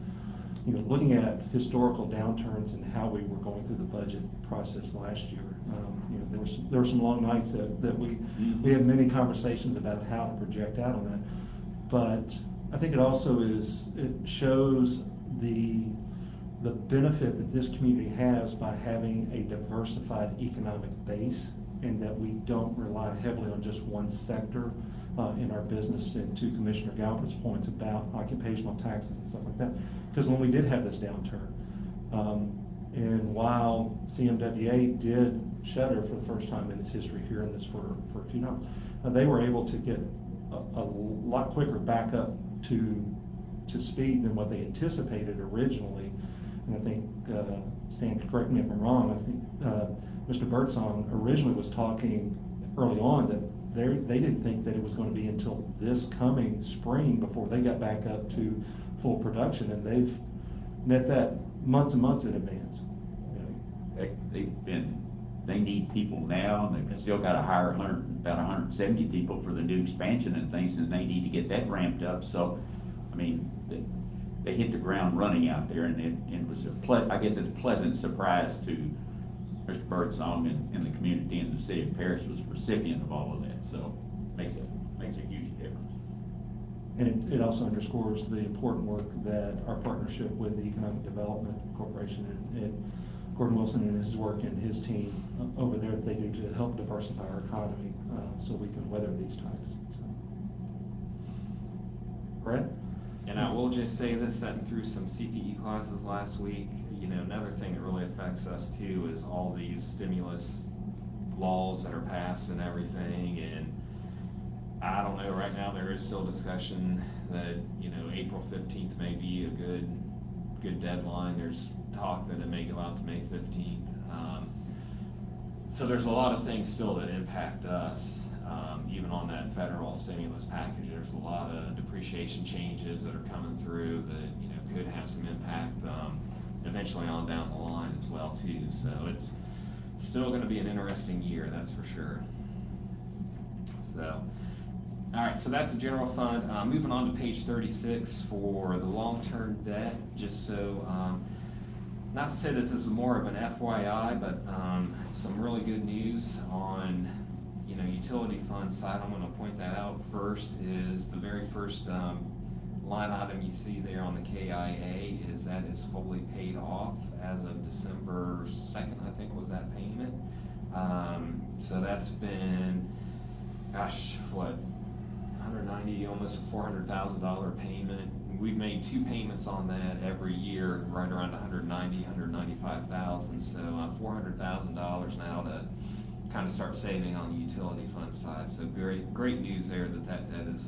looking at historical downturns and how we were going through the budget process last year. There were some long nights that we had many conversations about how to project out on that, but I think it shows the benefit that this community has by having a diversified economic base, and that we don't rely heavily on just one sector in our business, and to Commissioner Galbraith's points about occupational taxes and stuff like that. Because when we did have this downturn, and while CMWA did shutter for the first time in its history, hearing this for a few months, they were able to get a lot quicker back up to speed than what they anticipated originally. And I think, Stan, correct me if I'm wrong, I think Mr. Birdsong originally was talking early on that they didn't think that it was going to be until this coming spring before they got back up to full production, and they've met that months and months in advance. They need people now, and they've still got to hire about 170 people for the new expansion and things, and they need to get that ramped up. So, they hit the ground running out there, and it was I guess it's a pleasant surprise to Mr. Birdsong and the community, and the city of Paris was recipient of all of that. So makes a huge difference. And it also underscores the important work that our partnership with the Economic Development Corporation and Gordon Wilson and his work and his team over there that they do to help diversify our economy. so we can weather these times, so. Brad? And I will just say this, sitting through some CPE classes last week, you know, another thing that really affects us too is all these stimulus laws that are passed and everything, and I don't know, right now there is still discussion that, you know, April 15th may be a good deadline. There's talk that it may go out to May 15th. So there's a lot of things still that impact us. Even on that federal stimulus package, there's a lot of depreciation changes that are coming through that, you know, could have some impact eventually on down the line as well too. So it's still gonna be an interesting year, that's for sure. So, all right, so that's the general fund. Moving on to page 36 for the long-term debt, just so, not to say that this is more of an FYI, but some really good news on, you know, utility fund side. I'm gonna point that out first, is the very first line item you see there on the KIA is that is fully paid off as of December 2nd, I think was that payment. So that's been, gosh, what, 190, almost a $400,000 payment. We've made 2 payments on that every year, right around 190, 195,000. So $400,000 now to kind of start saving on the utility fund side. So great news there that debt is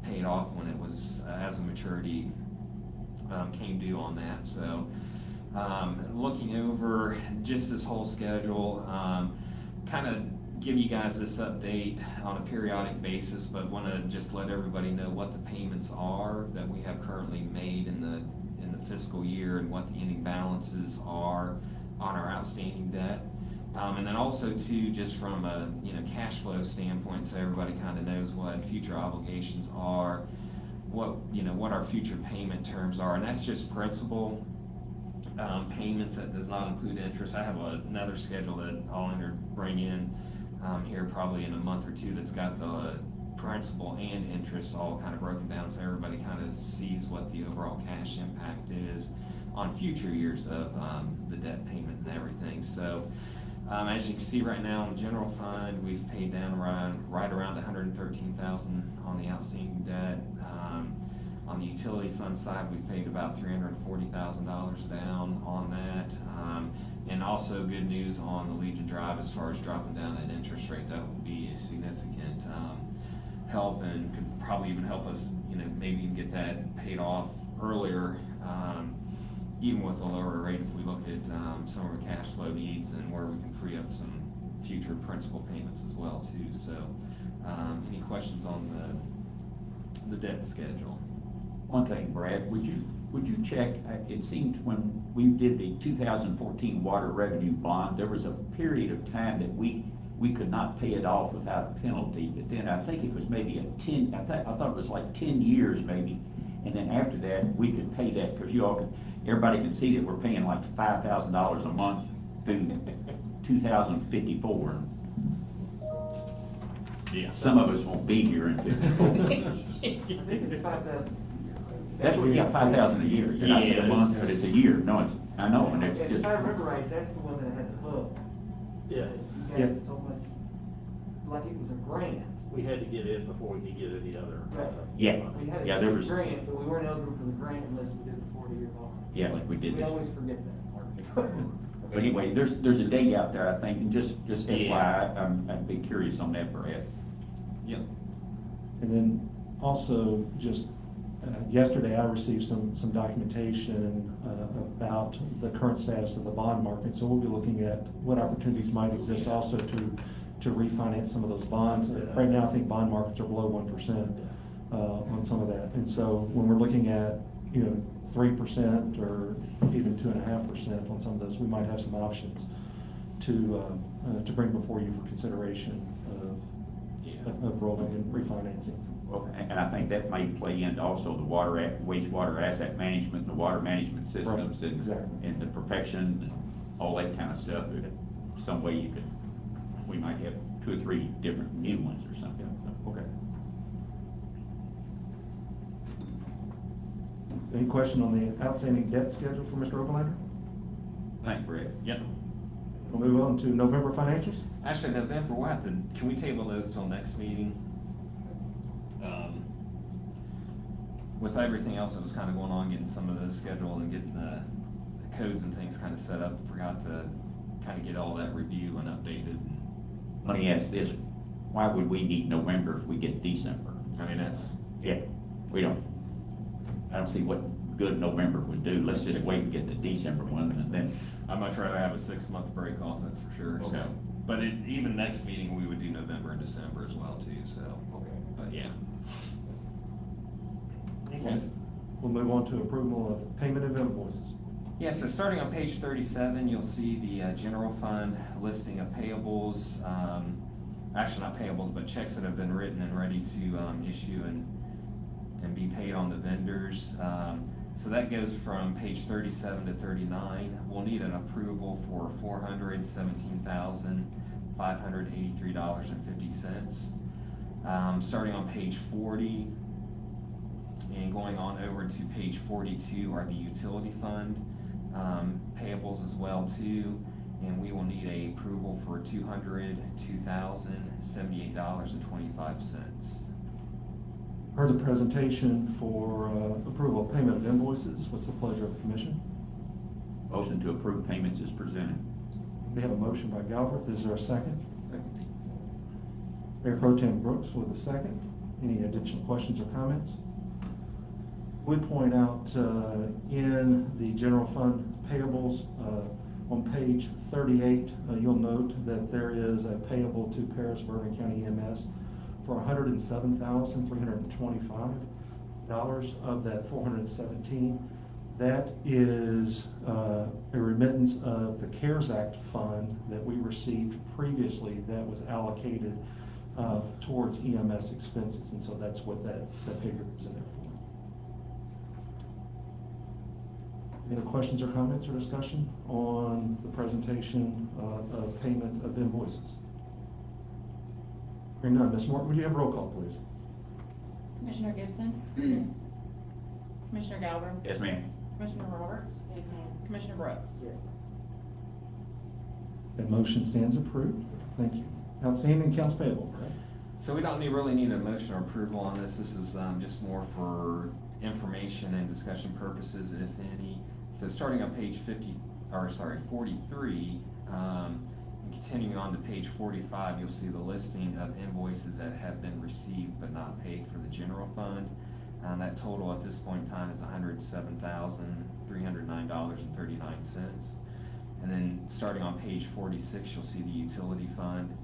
paid off when it was as a maturity came due on that. So looking over just this whole schedule, kind of give you guys this update on a periodic basis, but want to just let everybody know what the payments are that we have currently made in the fiscal year and what the ending balances are on our outstanding debt. And then also too, just from a, you know, cash flow standpoint, so everybody kind of knows what future obligations are, what, you know, what our future payment terms are, and that's just principal payments. That does not include interest. I have another schedule that I'll bring in here probably in a month or two that's got the principal and interest all kind of broken down, so everybody kind of sees what the overall cash impact is on future years of the debt payment and everything. So as you can see right now in the general fund, we've paid down right around $113,000 on the outstanding debt. On the utility fund side, we've paid about $340,000 down on that. And also good news on the Legion Drive as far as dropping down that interest rate. That will be a significant help, and could probably even help us, you know, maybe even get that paid off earlier, even with a lower rate if we look at some of our cash flow needs and where we can free up some future principal payments as well too. So any questions on the debt schedule? One thing, Brad, would you check, it seemed when we did the 2014 water revenue bond, there was a period of time that we could not pay it off without a penalty, but then I think it was maybe I thought it was like 10 years maybe, and then after that, we could pay that, because everybody can see that we're paying like $5,000 a month through 2054. Yeah. Some of us won't be here in 54. I think it's 5,000. That's what, yeah, 5,000 a year. You're not saying a month, but it's a year. No, I know, and it's And just. if I remember right, that's the one that had the hook. Yeah, You got so much, like it was a grant. we had to get in before we could get any other. Right. Yeah, We had yeah, a there was, grant, but we weren't eligible for the grant unless we did the 40-year bond. yeah, like we did We this. always forget that. But anyway, there's a date out there, I think, and just Yeah. FYI, I'd be curious on that, Brad. Yep. And then also, just yesterday, I received some documentation about the current status of the bond market. So we'll be looking at what opportunities might exist also to refinance some of those bonds. Right now, I think bond markets are below 1% on some of that. And so when we're looking at, 3% or even 2.5% on some of those, we might have some options to bring before you for consideration of rolling and refinancing. Well, and I think that may play into also the wastewater asset management, and the water management systems, Right, exactly. and the perfection, and all that kind of stuff. Some way we might have 2 or 3 different new ones or something. So, okay. Any question on the outstanding debt schedule for Mr. Overlander? Thanks, Brad. Yep. We'll move on to November financials. Actually, November, we'll have to, can we table those till next meeting? With everything else that was kind of going on, getting some of the schedule and getting the codes and things kind of set up, forgot to kind of get all that review and updated. Let me ask this, why would we need November if we get December? I mean, that's, Yeah, we don't, I don't see what good November would do. Let's just wait and get the December one and then, I'd much rather have a 6-month break off, that's for sure, so. Okay. But even next meeting, we would do November and December as well too, so. Okay. But yeah. We'll move on to approval of payment of invoices. Yeah, so starting on page 37, you'll see the general fund listing of payables, actually not payables, but checks that have been written and ready to issue and be paid on the vendors. So that goes from page 37 to 39. We'll need an approval for $417,583.50. Starting on page 40, and going on over to page 42 are the utility fund payables as well too, and we will need a approval for $202,078.25. Heard the presentation for approval of payment of invoices. What's the pleasure of the commission? motion to approve payments is presented. We have a motion by Galbraith. Is there a second? Mayor Pro Tem Brooks with a second. Any additional questions or comments? Would point out in the general fund payables on page 38, you'll note that there is a payable to Paris Bourbon County EMS for $107,325 of that $417. That is a remittance of the CARES Act fund that we received previously that was allocated towards EMS expenses, and so that's what that figure is in there for. Any other questions or comments or discussion on the presentation of payment of invoices? Hearing none, Ms. Morton, would you have roll call, please? Commissioner Gibson? Commissioner Galbraith? Yes, ma'am. Commissioner Roberts? Yes, ma'am. Commissioner Brooks? Yes. That motion stands approved. Thank you. Outstanding accounts payable, Brad. So we don't really need a motion or approval on this. This is just more for information and discussion purposes, if any. So starting on page 43, and continuing on to page 45, you'll see the listing of invoices that have been received but not paid for the general fund. That total at this point in time is $107,309.39. And then starting on page 46, you'll see the utility fund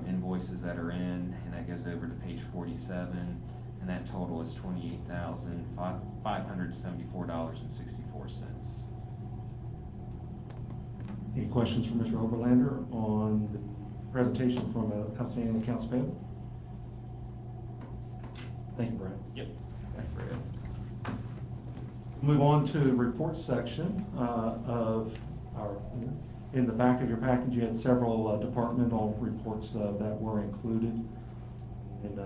invoices that are in, and that goes over to page 47, and that total is $28,574.64. Any questions from Mr. Oberlander on the presentation from outstanding accounts payable? Thank you, Brad. Yep. Thank you, Brad. Move on to the report section of our, in the back of your package, you had several departmental reports that were included, and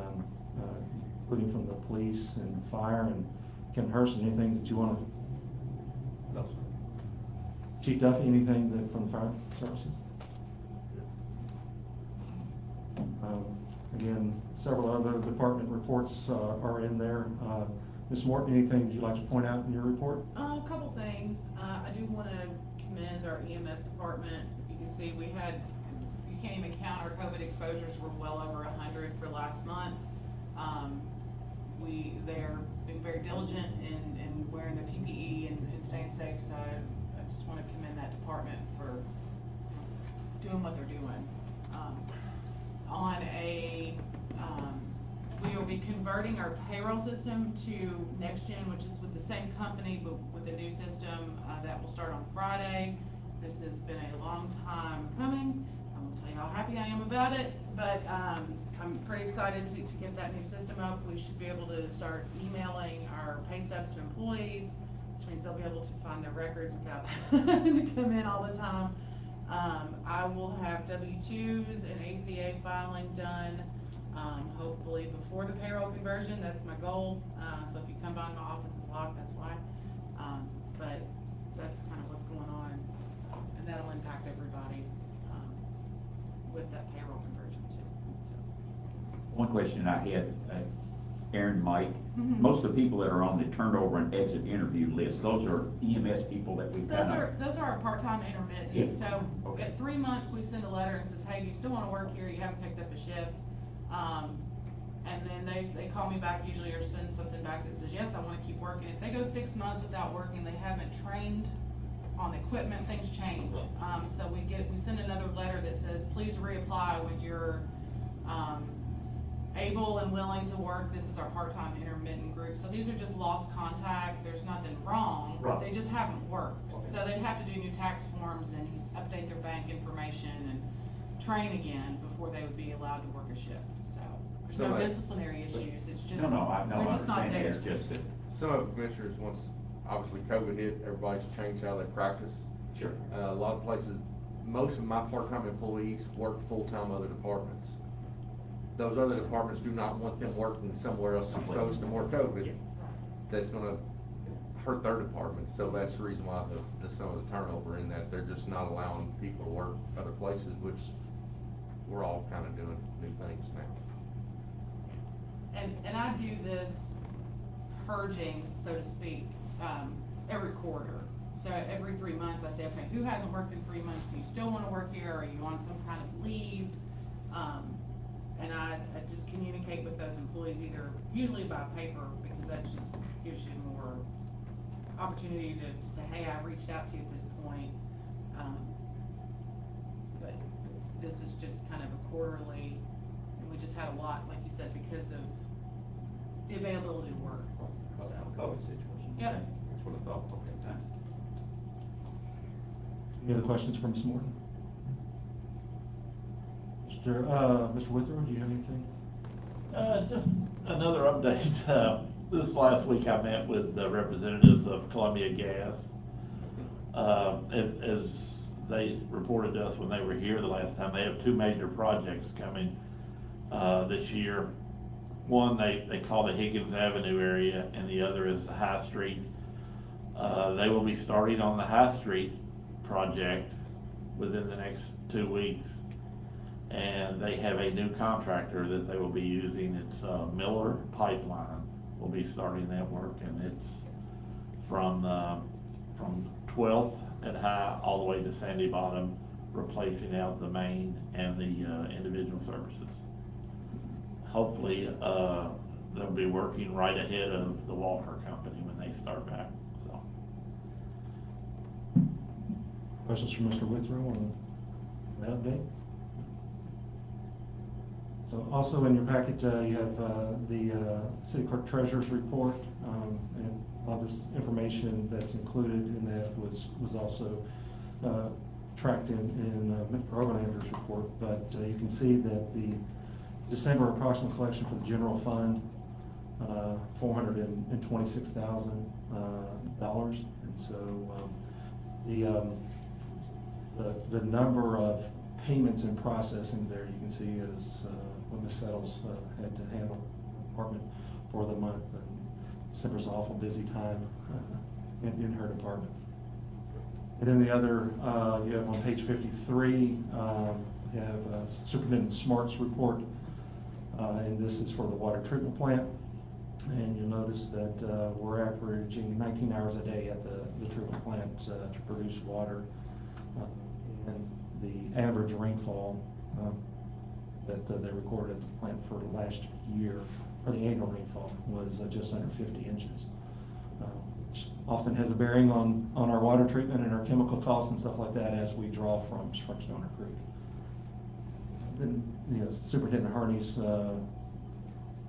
including from the police and fire and Kevin Hurst. Anything that you want to? No, sir. Chief Duffy, anything that from the fire services? Again, several other department reports are in there. Ms. Morton, anything that you'd like to point out in your report? A couple things. I do want to commend our EMS department. You can see we had, you can't even count our COVID exposures. We're well over 100 for last month. They're being very diligent in wearing the PPE and staying safe. So I just want to commend that department for doing what they're doing. We will be converting our payroll system to NextGen, which is with the same company, but with a new system that will start on Friday. This has been a long time coming. I won't tell you how happy I am about it, but I'm pretty excited to get that new system up. We should be able to start emailing our pay stubs to employees, which means they'll be able to find their records without having to come in all the time. I will have W-2s and ACA filing done, hopefully before the payroll conversion. That's my goal. So if you come by, my office is locked, that's why. But that's kind of what's going on, and that'll impact everybody. with that payroll conversion too. One question I had, Aaron, Mike, Mhm. most of the people that are on the turnover and exit interview list, those are EMS people that we kind of. Those are our part-time intermittent, Yeah. so Okay. at 3 months, we send a letter and says, hey, do you still wanna work here, you haven't picked up a shift? And then they call me back usually or send something back that says, yes, I wanna keep working. If they go 6 months without working, they haven't trained on equipment, things change. So we send another letter that says, please reapply when you're, able and willing to work. This is our part-time intermittent group. So these are just lost contact. There's nothing wrong. Right. They just haven't worked. Okay. So they'd have to do new tax forms and update their bank information and train again before they would be allowed to work a shift. So there's no disciplinary issues. It's just, No, I they're just not understand there. that, it's just that. Some of the commissioners, once obviously COVID hit, everybody's changed how they practice. Sure. A lot of places, most of my part-time employees work full-time other departments. Those other departments do not want them working somewhere else exposed to more COVID. That's gonna hurt their department, so that's the reason why some of the turnover in that, they're just not allowing people to work other places, which we're all kind of doing new things now. And I do this purging, so to speak, every quarter. So every 3 months, I say, okay, who hasn't worked in 3 months? Do you still wanna work here? Are you on some kind of leave? And I just communicate with those employees usually by paper, because that just gives you more opportunity to say, hey, I reached out to you at this point. But this is just kind of a quarterly, and we just had a lot, like you said, because of the availability of work. COVID situation. Yep. Okay, that's what I thought, okay, thanks. Any other questions for Ms. Morton? Mr. Withrow, do you have anything? Just another update. This last week I met with the representatives of Columbia Gas. As they reported to us when they were here the last time, they have 2 major projects coming this year. One they call the Higgins Avenue area, and the other is the High Street. They will be starting on the High Street project within the next 2 weeks. And they have a new contractor that they will be using. It's Miller Pipeline will be starting that work, and it's from 12th at High all the way to Sandy Bottom, replacing out the main and the individual services. Hopefully, they'll be working right ahead of the Walker Company when they start back, so. Questions from Mr. Withrow on that update? So also in your packet, you have the city clerk treasurer's report, and a lot of this information that's included in that was also tracked in Mr. Overlander's report. But you can see that the December approximate collection for the general fund, $426,000, and so the number of payments and processings there, you can see is what Ms. Settles had to handle department for the month. And December's an awful busy time in her department. And then the other, you have on page 53, you have Superintendent Smart's report, and this is for the water treatment plant. And you'll notice that we're averaging 19 hours a day at the treatment plant to produce water. And the average rainfall that they recorded at the plant for last year, or the annual rainfall, was just under 50 inches. Which often has a bearing on our water treatment and our chemical costs and stuff like that as we draw from Stoner Creek. Then, Superintendent Harney's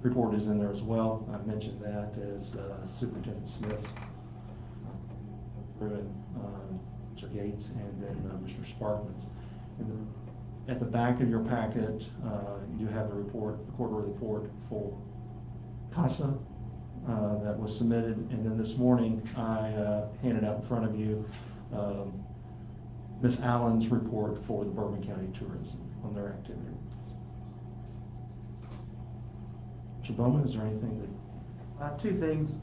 report is in there as well. I mentioned that as Superintendent Smith's, Mr. Gates, and then Mr. Sparkman's. At the back of your packet, you do have the report, the quarterly report for CASA that was submitted, and then this morning I handed out in front of you Ms. Allen's report for the Bourbon County Tourism on their activity. Mr. Bowman, is there anything that? 2 things,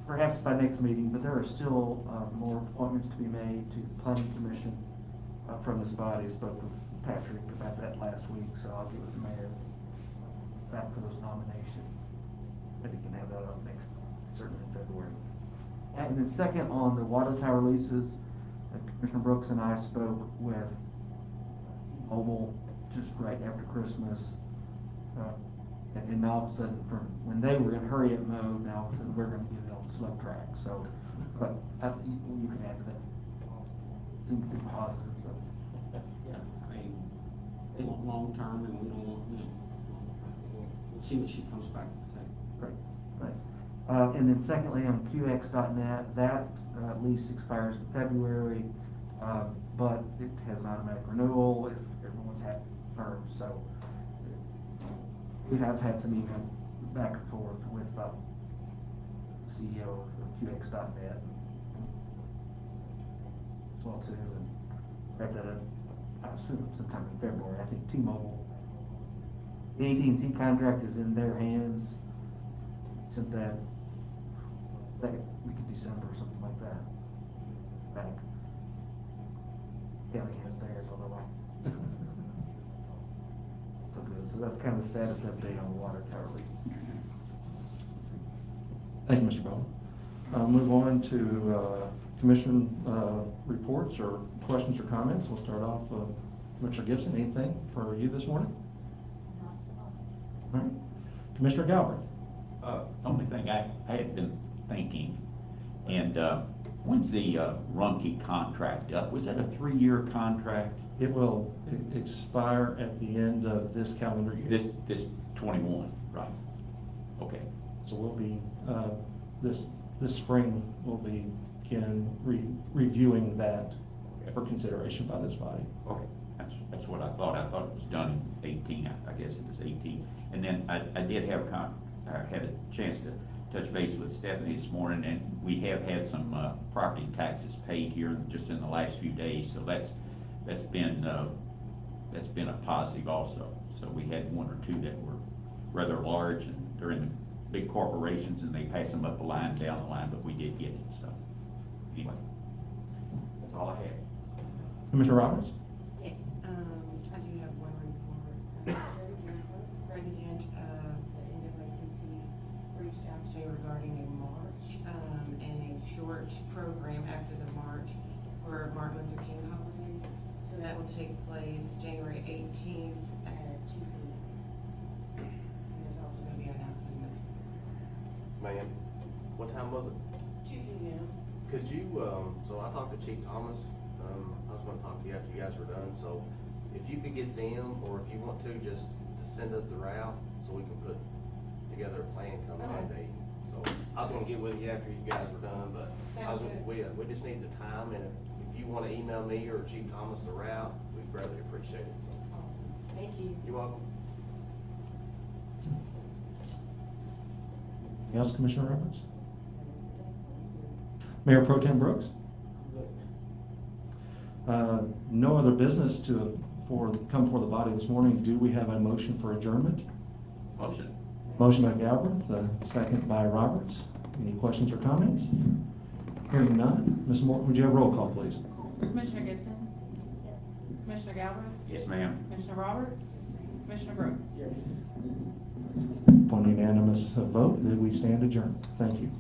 perhaps by next meeting, but there are still more appointments to be made to the Planning Commission from this body. I spoke with Patrick about that last week, so I'll get with the mayor back for those nominations. Maybe we can have that up next, certainly in February. And then second, on the water tower leases, Commissioner Brooks and I spoke with T-Mobile just right after Christmas. And all of a sudden, from when they were in hurry-up mode, now all of a sudden we're gonna get it on the slow track, so, but you can add to that. Seems to be positive, so. Yeah, I mean, they want long-term and we don't want, you know, we'll see what she comes back with. Right. And then secondly, on QX.net, that lease expires in February, but it has an automatic renewal if everyone's happy terms, so. We have had some email back and forth with the CEO of QX.net as well too, and wrap that up, I assume sometime in February. I think T-Mobile, the AT&T contract is in their hands. Sent that second week of December or something like that. Back. County has theirs, although I. So good. So that's kind of the status update on the water tower leak. Thank you, Mr. Bowman. Move on to commission reports or questions or comments. We'll start off, Commissioner Gibson, anything for you this morning? All right. Commissioner Galbraith. Only thing I had been thinking, and when's the Rumpke contract up? Was that a 3-year contract? It will expire at the end of this calendar year. This 21, right? Okay. So we'll be, this spring, we'll begin reviewing that for consideration by this body. Okay, that's what I thought. I thought it was done in 18. I guess it was 18. And then I did have I had a chance to touch base with Stephanie this morning, and we have had some property taxes paid here just in the last few days. So that's been a positive also. So we had 1 or 2 that were rather large, and they're in the big corporations, and they pass them up the line, down the line, but we did get it. So anyway, that's all I had. Commissioner Roberts? Yes, I do have one report. President of the NAACP reached out to me regarding a march, and a short program after the march for Martin Luther King holiday. So that will take place January 18th at 2 p.m. And there's also going to be an announcement. Ma'am, what time was it? 2 p.m. Could you, so I talked to Chief Thomas, I was gonna talk to you after you guys were done, so if you could get them, or if you want to, just to send us the route, so we can put together a plan come Monday. So I was gonna get with you after you guys were done, but we just need the time, and if you wanna email me or Chief Thomas the route, we'd greatly appreciate it, so. Awesome. Thank you. You're welcome. Anything else, Commissioner Roberts? Mayor Pro Tem Brooks? No other business come before the body this morning. Do we have a motion for adjournment? Motion. Motion by Galbraith, second by Roberts. Any questions or comments? Hearing none. Ms. Morton, would you have roll call, please? Commissioner Gibson? Yes. Commissioner Galbraith? Yes, ma'am. Commissioner Roberts? Commissioner Brooks? Yes. Upon unanimous vote, that we stand adjourned. Thank you.